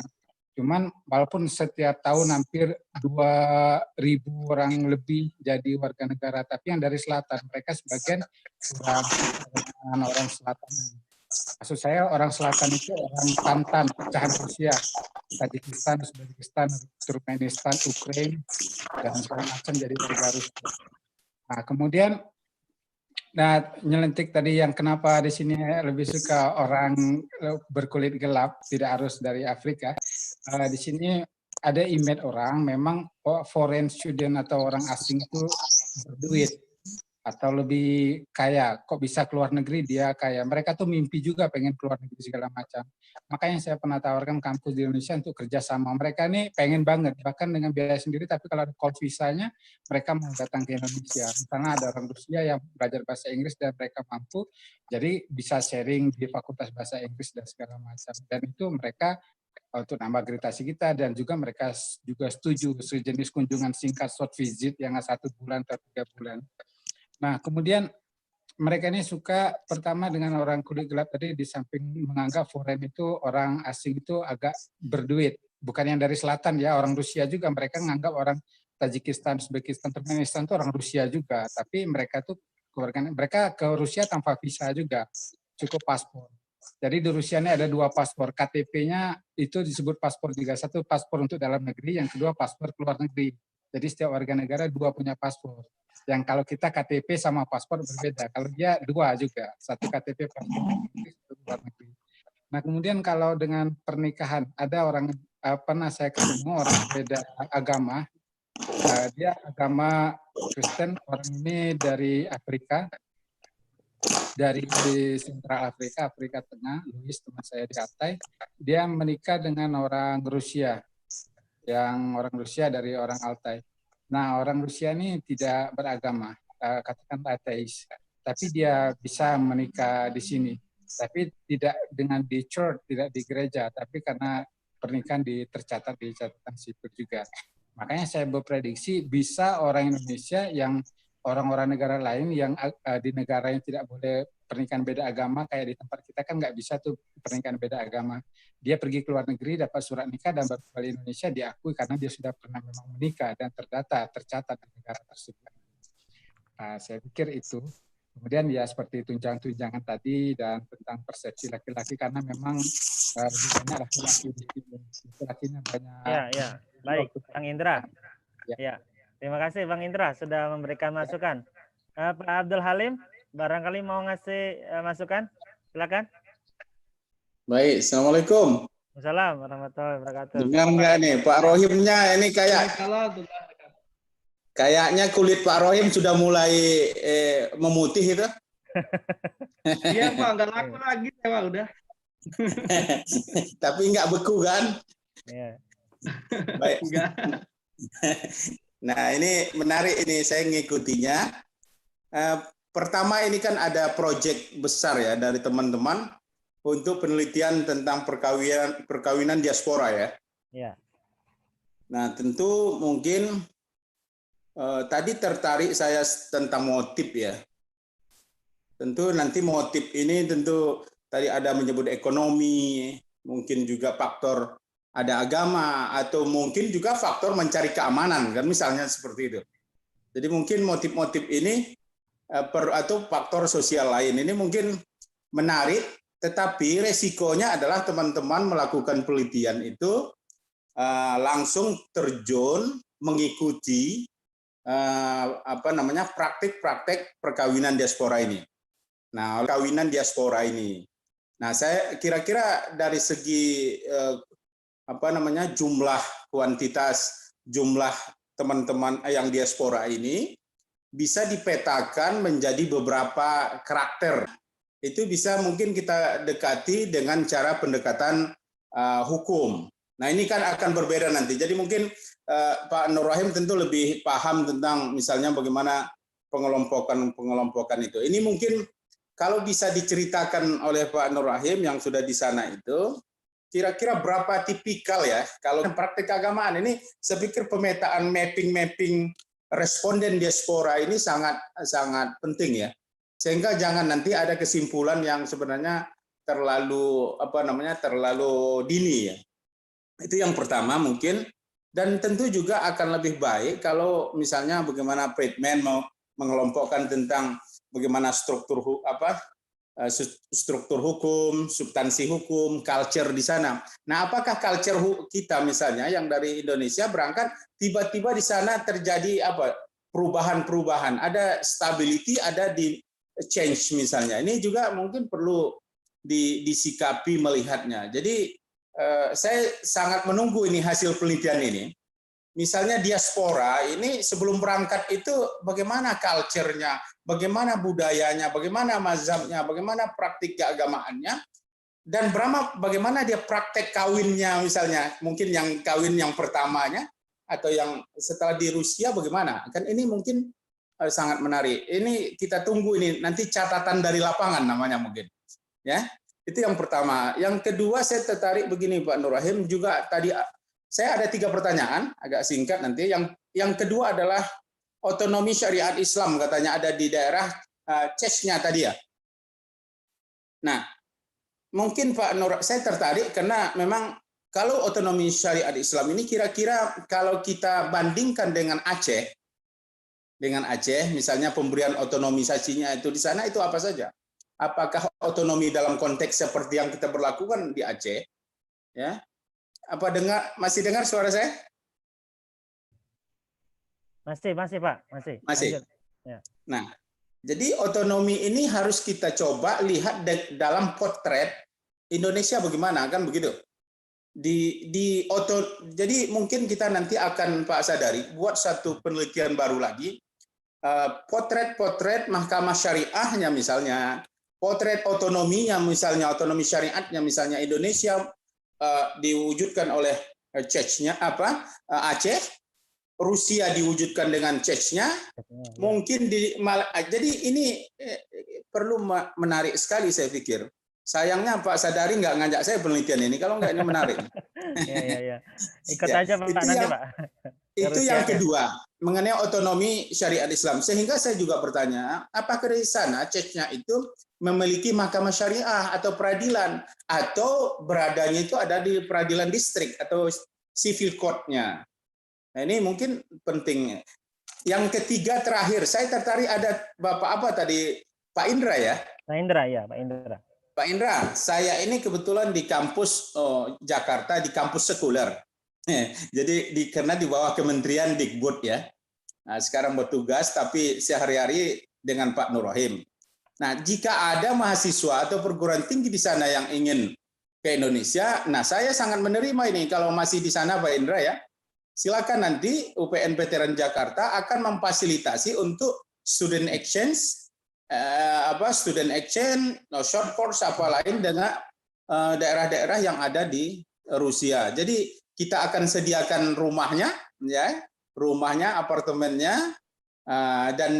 Cuman walaupun setiap tahun hampir 2.000 orang lebih jadi warga negara, tapi yang dari selatan, mereka sebagian orang selatan. Maksud saya orang selatan itu orang Tantan, pecahan Rusia, Tajikistan, Uzbekistan, Turkmenistan, Ukraina, dan segala macam jadi warga Rusia. Nah, kemudian nyelentik tadi yang kenapa di sini lebih suka orang berkulit gelap, tidak harus dari Afrika. Di sini ada image orang memang foreign student atau orang asing itu berduit atau lebih kaya. Kok bisa keluar negeri dia kaya. Mereka tuh mimpi juga pengen keluar negeri segala macam. Makanya saya pernah tawarkan kampus di Indonesia untuk kerjasama. Mereka nih pengen banget, bahkan dengan biaya sendiri, tapi kalau ada call visanya, mereka mau datang ke Indonesia. Misalnya ada orang Rusia yang belajar bahasa Inggris dan mereka mampu, jadi bisa sharing di fakultas bahasa Inggris dan segala macam. Dan itu mereka untuk nambah gradasi kita, dan juga mereka juga setuju sejenis kunjungan singkat short visit yang 1 bulan atau 3 bulan. Nah, kemudian mereka ini suka pertama dengan orang kulit gelap tadi, di samping menganggap foreign itu orang asing itu agak berduit, bukan yang dari selatan ya, orang Rusia juga mereka menganggap orang Tajikistan, Uzbekistan, Turkmenistan itu orang Rusia juga, tapi mereka tuh mereka ke Rusia tanpa visa juga, cukup paspor. Jadi di Rusia ini ada 2 paspor, KTP-nya itu disebut paspor juga, satu paspor untuk dalam negeri, yang kedua paspor keluar negeri. Jadi setiap warga negara 2 punya paspor. Yang kalau kita KTP sama paspor berbeda. Kalau dia 2 juga, satu KTP paspor satu luar negeri. Nah kemudian kalau dengan pernikahan, ada orang pernah saya ketemu orang beda agama, dia agama Kristen, orang ini dari Afrika, dari Sentral Afrika, Afrika Tengah, Louis teman saya di Altai, dia menikah dengan orang Rusia, yang orang Rusia dari orang Altai. Nah, orang Rusia ini tidak beragama, katakan ateis, tapi dia bisa menikah di sini. Tapi tidak dengan di church, tidak di gereja, tapi karena pernikahan tercatat di catatan sipil juga. Makanya saya berprediksi bisa orang Indonesia yang orang-orang negara lain yang di negara yang tidak boleh pernikahan beda agama, kayak di tempat kita kan nggak bisa tuh pernikahan beda agama. Dia pergi ke luar negeri, dapat surat nikah, dan baru kembali Indonesia diakui karena dia sudah pernah memang menikah dan tercatat di negara tersebut. Nah, saya pikir itu. Kemudian ya seperti tunjangan-tunjangan tadi dan tentang persepsi laki-laki, karena memang lebih banyak laki-lakinya banyak. Ya. Baik, Bang Indra. Ya. Terima kasih Bang Indra sudah memberikan masukan. Pak Abdul Halim, barangkali mau ngasih masukan, silakan. Baik, assalamualaikum. Assalamualaikum warahmatullahi wabarakatuh. Dengar nggak nih Pak Rohimnya ini kayaknya kulit Pak Rohim sudah mulai memutih itu. Iya Pak, nggak laku lagi ya Pak udah. Tapi nggak beku kan? Iya. Baik. Enggak. Nah ini menarik ini saya ngikutinya. Pertama ini kan ada proyek besar ya dari teman-teman untuk penelitian tentang perkawinan diaspora ya. Iya. Nah tentu mungkin tadi tertarik saya tentang motif ya. Tentu nanti motif ini tentu tadi ada menyebut ekonomi, mungkin juga faktor ada agama, atau mungkin juga faktor mencari keamanan kan misalnya seperti itu. Jadi mungkin motif-motif ini atau faktor sosial lain ini mungkin menarik, tetapi resikonya adalah teman-teman melakukan penelitian itu langsung terjun mengikuti praktik-praktik perkawinan diaspora ini. Nah, perkawinan diaspora ini. Nah, saya kira-kira dari segi jumlah kuantitas jumlah teman-teman yang diaspora ini bisa dipetakan menjadi beberapa karakter. Itu bisa mungkin kita dekati dengan cara pendekatan hukum. Nah, ini kan akan berbeda nanti. Jadi mungkin Pak Nur Rahim tentu lebih paham tentang misalnya bagaimana pengelompokan itu. Ini mungkin kalau bisa diceritakan oleh Pak Nur Rahim yang sudah di sana itu, kira-kira berapa tipikal ya kalau praktik keagamaan ini. Saya pikir pemetaan mapping responden diaspora ini sangat penting ya, sehingga jangan nanti ada kesimpulan yang sebenarnya terlalu dini ya. Itu yang pertama mungkin. Dan tentu juga akan lebih baik kalau misalnya bagaimana Friedman mau mengelompokkan tentang bagaimana struktur hukum, substansi hukum, culture di sana. Nah, apakah culture kita misalnya yang dari Indonesia berangkat tiba-tiba di sana terjadi perubahan-perubahan, ada stability, ada di change misalnya. Ini juga mungkin perlu disikapi melihatnya. Jadi saya sangat menunggu ini hasil penelitian ini. Misalnya diaspora ini sebelum berangkat itu bagaimana culture-nya, bagaimana budayanya, bagaimana mazhabnya, bagaimana praktik keagamaannya, dan bagaimana dia praktek kawinnya misalnya, mungkin yang kawin yang pertamanya atau yang setelah di Rusia bagaimana. Kan ini mungkin sangat menarik. Ini kita tunggu ini nanti catatan dari lapangan namanya mungkin. Ya. Itu yang pertama. Yang kedua saya tertarik begini Pak Nur Rahim, juga tadi saya ada 3 pertanyaan agak singkat nanti. Yang kedua adalah otonomi syariat Islam katanya ada di daerah CES-nya tadi ya. Nah, mungkin Pak Nur, saya tertarik karena memang kalau otonomi syariat Islam ini kira-kira kalau kita bandingkan dengan Aceh, misalnya pemberian otonomisasinya itu di sana itu apa saja? Apakah otonomi dalam konteks seperti yang kita berlakukan di Aceh? Ya, apa masih dengar suara saya? Masih Pak, masih. Masih. Ya. Nah, jadi otonomi ini harus kita coba lihat dalam potret Indonesia bagaimana, kan begitu? Jadi mungkin kita nanti akan Pak Sadari buat satu penelitian baru lagi, potret Mahkamah Syariahnya misalnya, potret otonominya misalnya, otonomi syariatnya misalnya Indonesia diwujudkan oleh CES-nya Aceh, Rusia diwujudkan dengan CES-nya, mungkin jadi ini perlu menarik sekali saya pikir. Sayangnya Pak Sadari nggak ngajak saya penelitian ini, kalau nggak ini menarik. Ya. Ikut aja Pak nanti Pak. Itu yang kedua, mengenai otonomi syariat Islam. Sehingga saya juga bertanya, apakah di sana CES-nya itu memiliki mahkamah syariah atau peradilan, atau beradanya itu ada di peradilan distrik atau civil court-nya. Nah, ini mungkin penting. Yang ketiga terakhir, saya tertarik ada Bapak apa tadi? Pak Indra ya? Pak Indra ya, Pak Indra. Pak Indra, saya ini kebetulan di kampus Jakarta, di kampus sekuler. Jadi karena di bawah Kementerian Dikbud ya. Nah, sekarang bertugas, tapi sehari-hari dengan Pak Nur Rohim. Nah, jika ada mahasiswa atau perguruan tinggi di sana yang ingin ke Indonesia, nah saya sangat menerima ini kalau masih di sana Pak Indra ya. Silakan nanti UPN Veteran Jakarta akan memfasilitasi untuk student exchange, short course apa lain dengan daerah-daerah yang ada di Rusia. Jadi kita akan sediakan rumahnya, ya, apartemennya, dan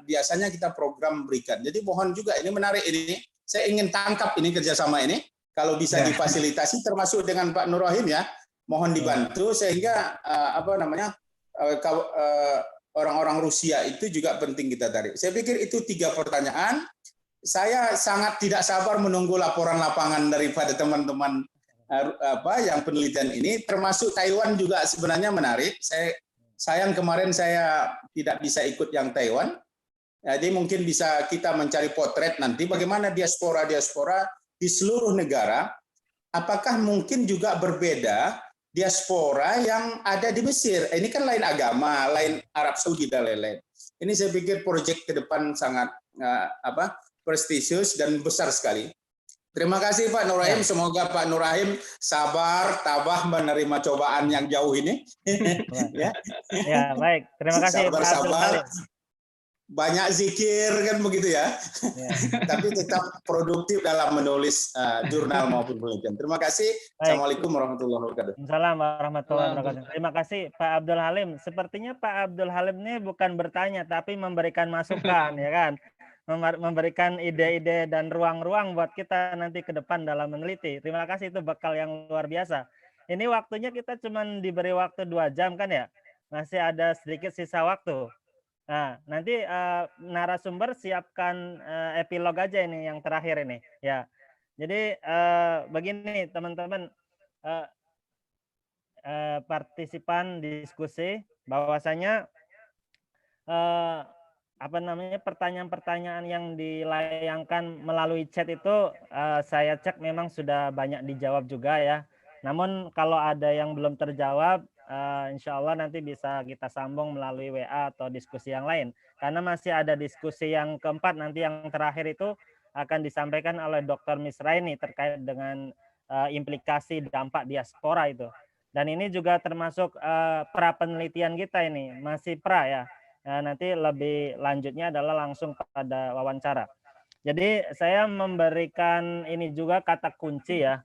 biasanya kita program berikan. Jadi mohon juga ini menarik ini. Saya ingin tangkap ini kerjasama ini. Kalau bisa difasilitasi termasuk dengan Pak Nur Rohim ya. Mohon dibantu sehingga orang-orang Rusia itu juga penting kita tarik. Saya pikir itu 3 pertanyaan. Saya sangat tidak sabar menunggu laporan lapangan daripada teman-teman yang penelitian ini. Termasuk Taiwan juga sebenarnya menarik. Sayang kemarin saya tidak bisa ikut yang Taiwan. Jadi mungkin bisa kita mencari potret nanti bagaimana diaspora di seluruh negara. Apakah mungkin juga berbeda diaspora yang ada di Mesir? Ini kan lain agama, lain Arab Saudi dan lain-lain. Ini saya pikir proyek ke depan sangat prestisius dan besar sekali. Terima kasih Pak Nur Rohim. Semoga Pak Nur Rohim sabar, tabah menerima cobaan yang jauh ini. Ya, baik. Terima kasih Pak Abdul Halim. Banyak zikir kan begitu ya. Tapi tetap produktif dalam menulis jurnal maupun penelitian. Terima kasih. Assalamualaikum warahmatullahi wabarakatuh. Assalamualaikum warahmatullahi wabarakatuh. Terima kasih Pak Abdul Halim. Sepertinya Pak Abdul Halim ini bukan bertanya tapi memberikan masukan ya kan. Memberikan ide-ide dan ruang-ruang buat kita nanti ke depan dalam meneliti. Terima kasih, itu bekal yang luar biasa. Ini waktunya kita cuma diberi waktu 2 jam kan ya. Masih ada sedikit sisa waktu. Nah, nanti narasumber siapkan epilog aja ini yang terakhir ini ya. Jadi begini teman-teman, partisipan diskusi bahwasanya pertanyaan-pertanyaan yang dilayangkan melalui chat itu saya cek memang sudah banyak dijawab juga ya. Namun kalau ada yang belum terjawab, insya Allah nanti bisa kita sambung melalui WA atau diskusi yang lain. Karena masih ada diskusi yang keempat, nanti yang terakhir itu akan disampaikan oleh Dr. Misraini terkait dengan implikasi dampak diaspora itu. Dan ini juga termasuk pra penelitian kita ini, masih pra ya. Nanti lebih lanjutnya adalah langsung pada wawancara. Jadi saya memberikan ini juga kata kunci ya.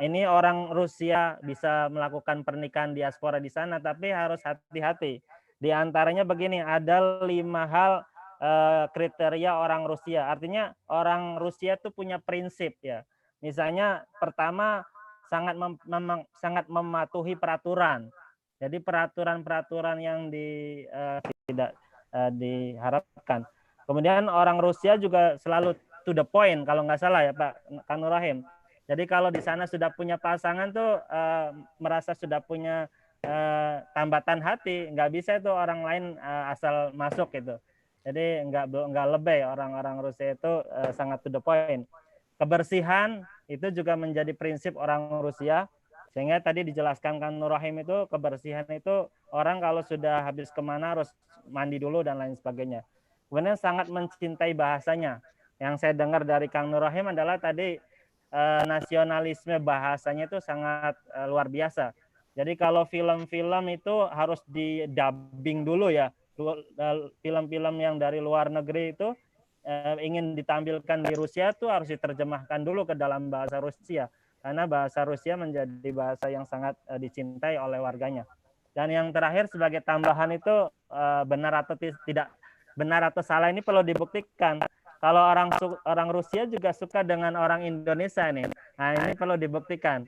Ini orang Rusia bisa melakukan pernikahan diaspora di sana, tapi harus hati-hati. Di antaranya begini, ada 5 hal kriteria orang Rusia. Artinya orang Rusia itu punya prinsip ya. Misalnya pertama sangat mematuhi peraturan. Jadi peraturan-peraturan yang diharapkan. Kemudian orang Rusia juga selalu to the point kalau nggak salah ya Pak Kang Nur Rahim. Jadi kalau di sana sudah punya pasangan tuh merasa sudah punya tambatan hati, nggak bisa itu orang lain asal masuk gitu. Jadi nggak lebay, orang-orang Rusia itu sangat to the point. Kebersihan itu juga menjadi prinsip orang Rusia. Sehingga tadi dijelaskan Kang Nur Rahim itu kebersihan itu orang kalau sudah habis kemana harus mandi dulu dan lain sebagainya. Kemudian sangat mencintai bahasanya. Yang saya dengar dari Kang Nur Rahim adalah tadi nasionalisme bahasanya itu sangat luar biasa. Jadi kalau film-film itu harus di-dubbing dulu ya. Film-film yang dari luar negeri itu ingin ditampilkan di Rusia itu harus diterjemahkan dulu ke dalam bahasa Rusia. Karena bahasa Rusia menjadi bahasa yang sangat dicintai oleh warganya. Dan yang terakhir sebagai tambahan itu benar atau tidak benar atau salah ini perlu dibuktikan. Kalau orang Rusia juga suka dengan orang Indonesia nih. Nah, ini perlu dibuktikan.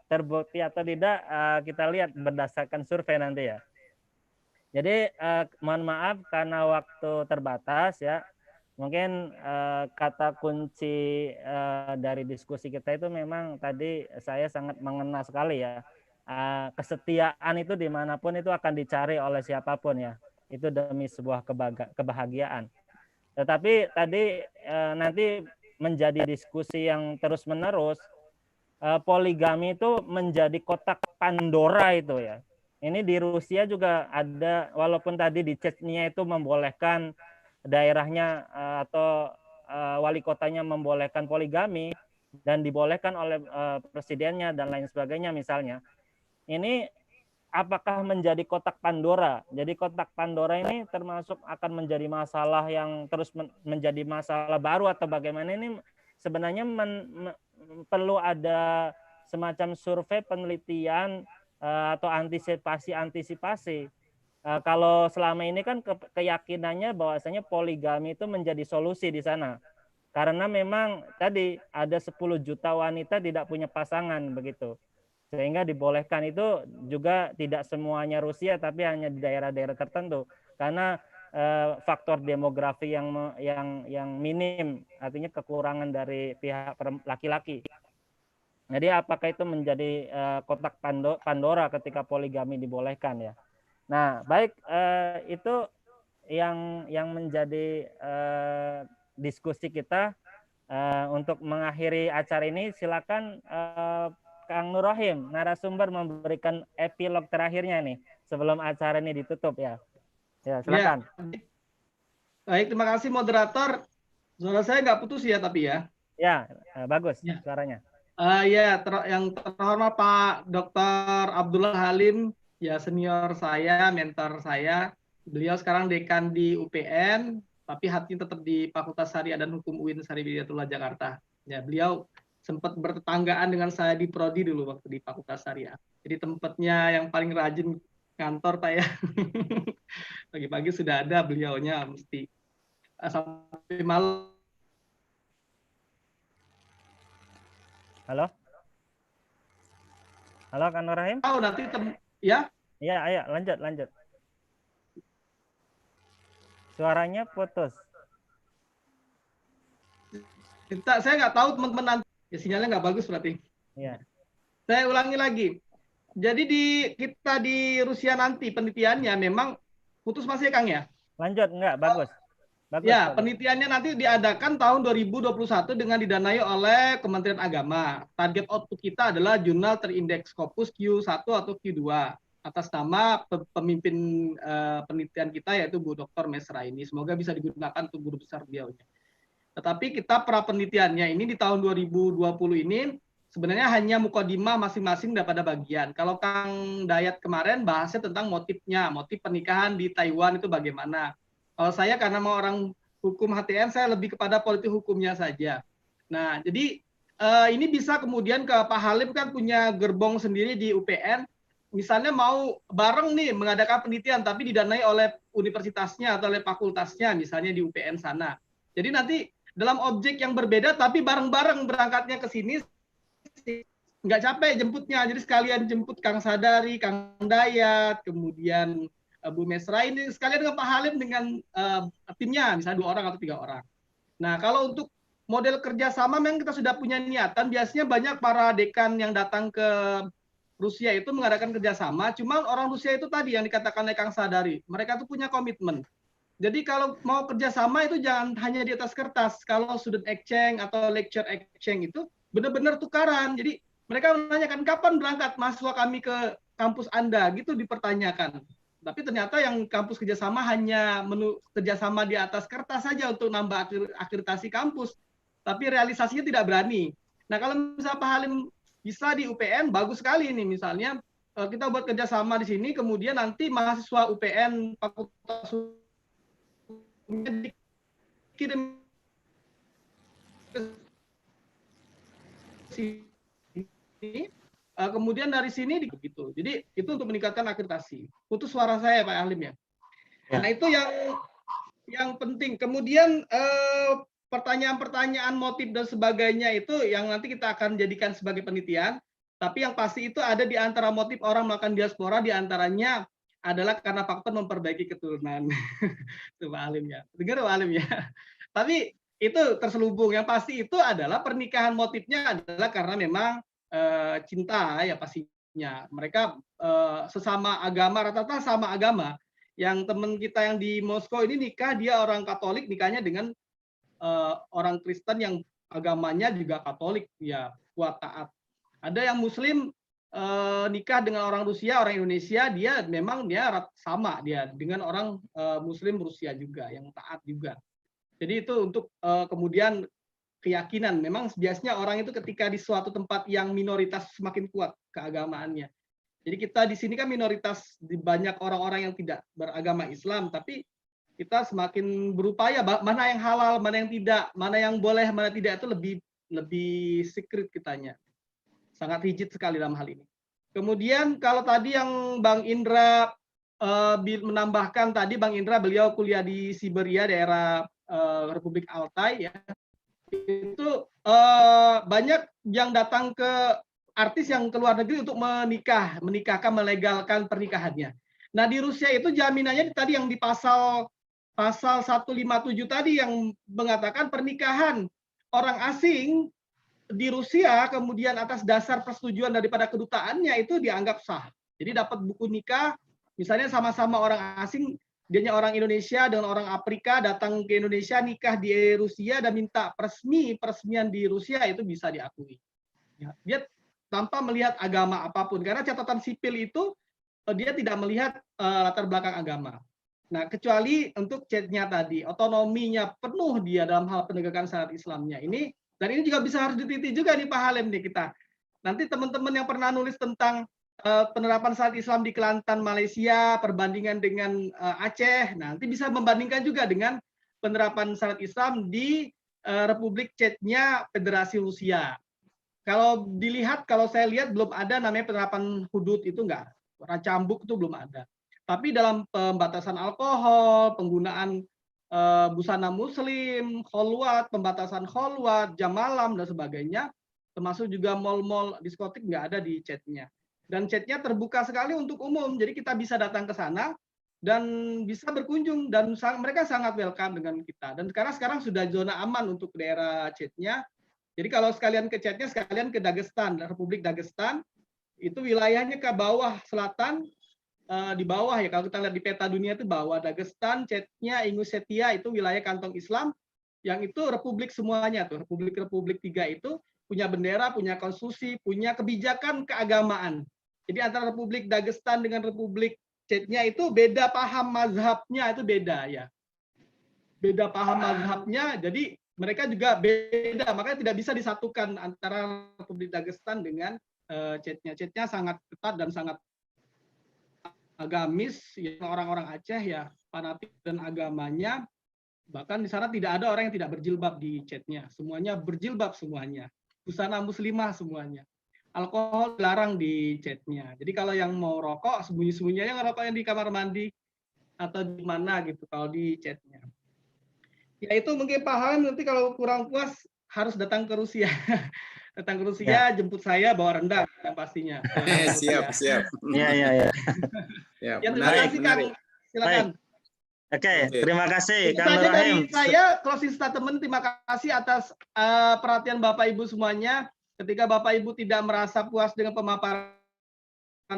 Terbukti atau tidak kita lihat berdasarkan survei nanti ya. Jadi mohon maaf karena waktu terbatas ya. Mungkin kata kunci dari diskusi kita itu memang tadi saya sangat mengena sekali ya. Kesetiaan itu dimanapun itu akan dicari oleh siapapun ya. Itu demi sebuah kebahagiaan. Tetapi tadi nanti menjadi diskusi yang terus-menerus, poligami itu menjadi kotak Pandora itu ya. Ini di Rusia juga ada, walaupun tadi di Chechnya itu membolehkan daerahnya atau wali kotanya membolehkan poligami dan dibolehkan oleh presidennya dan lain sebagainya misalnya. Ini apakah menjadi kotak Pandora? Jadi kotak Pandora ini termasuk akan menjadi masalah yang terus menjadi masalah baru atau bagaimana? Ini sebenarnya perlu ada semacam survei penelitian atau antisipasi. Kalau selama ini kan keyakinannya bahwasanya poligami itu menjadi solusi di sana. Karena memang tadi ada 10 juta wanita tidak punya pasangan begitu. Sehingga dibolehkan itu juga tidak semuanya Rusia tapi hanya di daerah-daerah tertentu. Karena faktor demografi yang minim, artinya kekurangan dari pihak laki-laki. Jadi apakah itu menjadi kotak Pandora ketika poligami dibolehkan ya? Nah, baik itu yang menjadi diskusi kita untuk mengakhiri acara ini. Silakan Kang Nur Rahim, narasumber memberikan epilog terakhirnya nih sebelum acara ini ditutup ya. Ya, silakan. Ya. Baik, terima kasih moderator. Suara saya nggak putus ya tapi ya. Ya, bagus ya suaranya. Yang terhormat Pak Dr. Abdullah Halim, ya senior saya, mentor saya. Beliau sekarang dekan di UPN, tapi hatinya tetap di Fakultas Syariah dan Hukum UIN Syarifiyatullah Jakarta. Ya, beliau sempat bertetanggaan dengan saya di Prodi dulu waktu di Fakultas Syariah. Jadi tempatnya yang paling rajin kantor Pak ya. Pagi-pagi sudah ada beliaunya mesti sampai malam. Halo, Kang Nur Rahim. Oh, nanti ya? Iya, ayo lanjut. Suaranya putus. Saya nggak tahu teman-teman nanti ya, sinyalnya nggak bagus berarti. Iya. Saya ulangi lagi. Jadi kita di Rusia nanti penelitiannya memang putus masih Kang ya? Lanjut enggak? Bagus. Bagus, ya, bagus. Penelitiannya nanti diadakan tahun 2021 dengan didanai oleh Kementerian Agama. Target output kita adalah jurnal terindeks Scopus Q1 atau Q2 atas nama pemimpin penelitian kita yaitu Bu Dr. Mesra ini. Semoga bisa digunakan untuk guru besar beliau. Tetapi kita pra penelitiannya ini di tahun 2020 ini sebenarnya hanya mukadimah masing-masing daripada bagian. Kalau Kang Dayat kemarin bahasnya tentang motif pernikahan di Taiwan itu bagaimana. Kalau saya karena mau orang hukum HTN, saya lebih kepada politik hukumnya saja. Nah, jadi ini bisa kemudian ke Pak Halim kan punya gerbong sendiri di UPN. Misalnya mau bareng nih mengadakan penelitian, tapi didanai oleh universitasnya atau oleh fakultasnya, misalnya di UPN sana. Jadi nanti dalam objek yang berbeda, tapi bareng-bareng berangkatnya ke sini, nggak capek jemputnya. Jadi sekalian jemput Kang Sadari, Kang Dayat, kemudian Bu Mesra ini sekalian dengan Pak Halim dengan timnya, misalnya 2 orang atau 3 orang. Nah, kalau untuk model kerjasama memang kita sudah punya niatan. Biasanya banyak para dekan yang datang ke Rusia itu mengadakan kerjasama. Cuma orang Rusia itu tadi yang dikatakan oleh Kang Sadari, mereka tuh punya komitmen. Jadi kalau mau kerjasama itu jangan hanya di atas kertas. Kalau student exchange atau lecture exchange itu benar-benar tukaran. Jadi mereka menanyakan kapan berangkat mahasiswa kami ke kampus Anda, gitu dipertanyakan. Tapi ternyata yang kampus kerjasama hanya kerjasama di atas kertas saja untuk nambah akreditasi kampus. Tapi realisasinya tidak berani. Nah kalau misalnya Pak Halim bisa di UPN, bagus sekali ini misalnya kita buat kerjasama di sini, kemudian nanti mahasiswa UPN Fakultas dikirim ke sini, kemudian dari sini begitu. Jadi itu untuk meningkatkan akreditasi. Putus suara saya Pak Halim ya. Nah itu yang penting. Kemudian pertanyaan-pertanyaan motif dan sebagainya itu yang nanti kita akan jadikan sebagai penelitian. Tapi yang pasti itu ada di antara motif orang melakukan diaspora, di antaranya adalah karena faktor memperbaiki keturunan. Itu Pak Halim ya. Dengar Pak Halim ya. Tapi itu terselubung. Yang pasti itu adalah pernikahan motifnya adalah karena memang cinta ya pastinya. Mereka sesama agama, rata-rata sama agama. Yang teman kita yang di Moskow ini nikah, dia orang Katolik, nikahnya dengan orang Kristen yang agamanya juga Katolik, ya kuat taat. Ada yang Muslim nikah dengan orang Rusia, orang Indonesia, dia memang dia sama dia dengan orang Muslim Rusia juga yang taat juga. Jadi itu untuk kemudian keyakinan. Memang biasanya orang itu ketika di suatu tempat yang minoritas semakin kuat keagamaannya. Jadi kita di sini kan minoritas, di banyak orang-orang yang tidak beragama Islam, tapi kita semakin berupaya mana yang halal, mana yang tidak, mana yang boleh, mana tidak, itu lebih secret kitanya. Sangat rigid sekali dalam hal ini. Kemudian kalau tadi yang Bang Indra menambahkan tadi, Bang Indra beliau kuliah di Siberia, daerah Republik Altai ya. Itu banyak yang datang ke artis yang ke luar negeri untuk menikahkan, melegalkan pernikahannya. Nah di Rusia itu jaminannya tadi yang di pasal 157 tadi yang mengatakan pernikahan orang asing di Rusia kemudian atas dasar persetujuan daripada kedutaannya itu dianggap sah. Jadi dapat buku nikah, misalnya sama-sama orang asing, dianya orang Indonesia dengan orang Afrika datang ke Indonesia nikah di Rusia dan minta peresmian di Rusia, itu bisa diakui. Ya, dia tanpa melihat agama apapun, karena catatan sipil itu dia tidak melihat latar belakang agama. Nah, kecuali untuk chatnya tadi, otonominya penuh dia dalam hal penegakan syariat Islamnya ini. Dan ini juga bisa harus diteliti juga nih Pak Halim nih kita. Nanti teman-teman yang pernah nulis tentang penerapan syariat Islam di Kelantan Malaysia, perbandingan dengan Aceh, nanti bisa membandingkan juga dengan penerapan syariat Islam di Republik Chetnya Federasi Rusia. Kalau dilihat, kalau saya lihat belum ada namanya penerapan hudud itu enggak. Cambuk itu belum ada. Tapi dalam pembatasan alkohol, penggunaan busana muslim, kholwat, pembatasan kholwat, jam malam dan sebagainya, termasuk juga mal-mal diskotik nggak ada di chatnya. Dan chatnya terbuka sekali untuk umum, jadi kita bisa datang ke sana dan bisa berkunjung dan mereka sangat welcome dengan kita. Dan sekarang sudah zona aman untuk daerah chatnya. Jadi kalau sekalian ke chatnya, sekalian ke Dagestan, Republik Dagestan, itu wilayahnya ke bawah selatan. Di bawah ya, kalau kita lihat di peta dunia itu bawah Dagestan, Chetnya, Ingushetia itu wilayah kantong Islam, yang itu republik semuanya tuh, republik-republik 3 itu punya bendera, punya konstitusi, punya kebijakan keagamaan. Jadi antara Republik Dagestan dengan Republik Chetnya itu beda paham mazhabnya, itu beda ya. Beda paham mazhabnya, jadi mereka juga beda, makanya tidak bisa disatukan antara Republik Dagestan dengan Chetnya. Chetnya sangat ketat dan sangat agamis, yang orang-orang Aceh ya fanatik dan agamanya, bahkan di sana tidak ada orang yang tidak berjilbab di chatnya, semuanya berjilbab semuanya, busana muslimah semuanya, alkohol dilarang di chatnya. Jadi kalau yang mau rokok sembunyi-sembunyi aja ngerokoknya di kamar mandi atau di mana gitu kalau di chatnya. Ya itu mungkin Pak Halim, nanti kalau kurang puas harus datang ke Rusia. Datang ke Rusia, jemput saya bawa rendang yang pastinya. Siap. Iya. Ya, Ya, terima kasih Kang Silakan. Oke, Oke. terima kasih Itu Kang saja Nur dari Rahim. saya, closing statement. Terima kasih atas perhatian Bapak Ibu semuanya. Ketika Bapak Ibu tidak merasa puas dengan pemaparan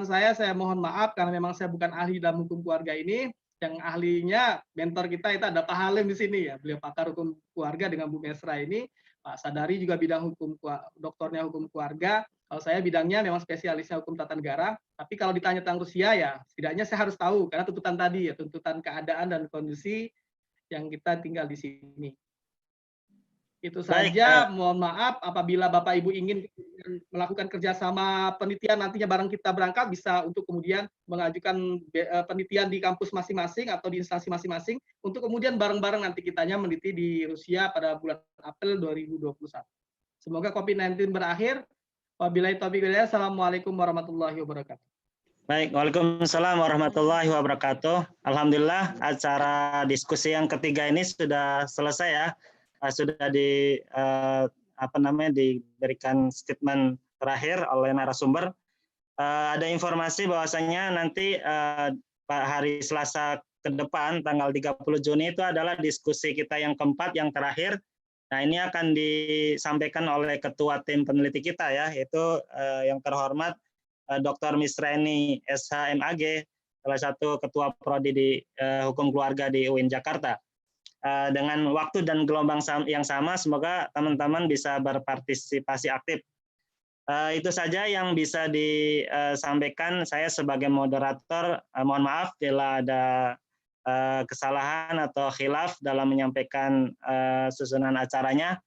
saya mohon maaf karena memang saya bukan ahli dalam hukum keluarga ini. Yang ahlinya mentor kita itu ada Pak Halim di sini ya. Beliau pakar hukum keluarga dengan Bu Mesra ini. Pak Sadari juga bidang hukum, doktornya hukum keluarga. Kalau saya bidangnya memang spesialisnya hukum tata negara. Tapi kalau ditanya tentang Rusia ya setidaknya saya harus tahu karena tuntutan tadi ya, tuntutan keadaan dan kondisi yang kita tinggal di sini. Itu Baik, saja. Mohon maaf apabila Bapak Ibu ingin melakukan kerjasama penelitian nantinya bareng kita berangkat bisa untuk kemudian mengajukan penelitian di kampus masing-masing atau di instansi masing-masing untuk kemudian bareng-bareng nanti kitanya meneliti di Rusia pada bulan April 2021. Semoga COVID-19 berakhir. Wabillahi taufiq wal hidayah. Assalamualaikum warahmatullahi wabarakatuh. baik. Waalaikumsalam warahmatullahi wabarakatuh. Alhamdulillah acara diskusi yang ketiga ini sudah selesai ya. Sudah diberikan statement terakhir oleh narasumber. Ada informasi bahwasanya nanti hari Selasa ke depan tanggal 30 Juni itu adalah diskusi kita yang keempat, yang terakhir. Nah, ini akan disampaikan oleh ketua tim peneliti kita ya, yaitu yang terhormat Dr. Misreni SHMAG, salah satu ketua prodi di hukum keluarga di UIN Jakarta. Dengan waktu dan gelombang yang sama, semoga teman-teman bisa berpartisipasi aktif. Itu saja yang bisa disampaikan saya sebagai moderator. Mohon maaf bila ada kesalahan atau khilaf dalam menyampaikan susunan acaranya.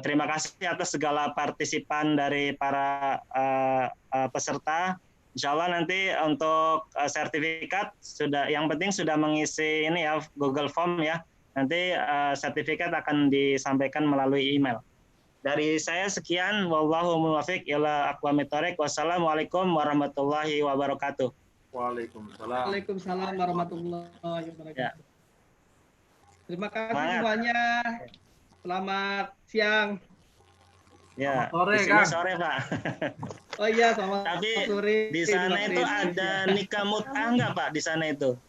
Terima kasih atas segala partisipan dari para peserta. Insya Allah nanti untuk sertifikat yang penting sudah mengisi ini ya, Google Form ya. Nanti sertifikat akan disampaikan melalui email. Dari saya sekian. Wallahu muwaffiq ila aqwamit thoriq. Wassalamualaikum warahmatullahi wabarakatuh. Waalaikumsalam. Waalaikumsalam warahmatullahi wabarakatuh. Ya. Terima kasih Semangat. semuanya. Selamat siang. Ya, Selamat sore, di sini Kang. sore Pak. Oh iya, selamat Tapi sore. di sana Mbak itu Rini. ada nikah mut'ah nggak Pak di sana itu?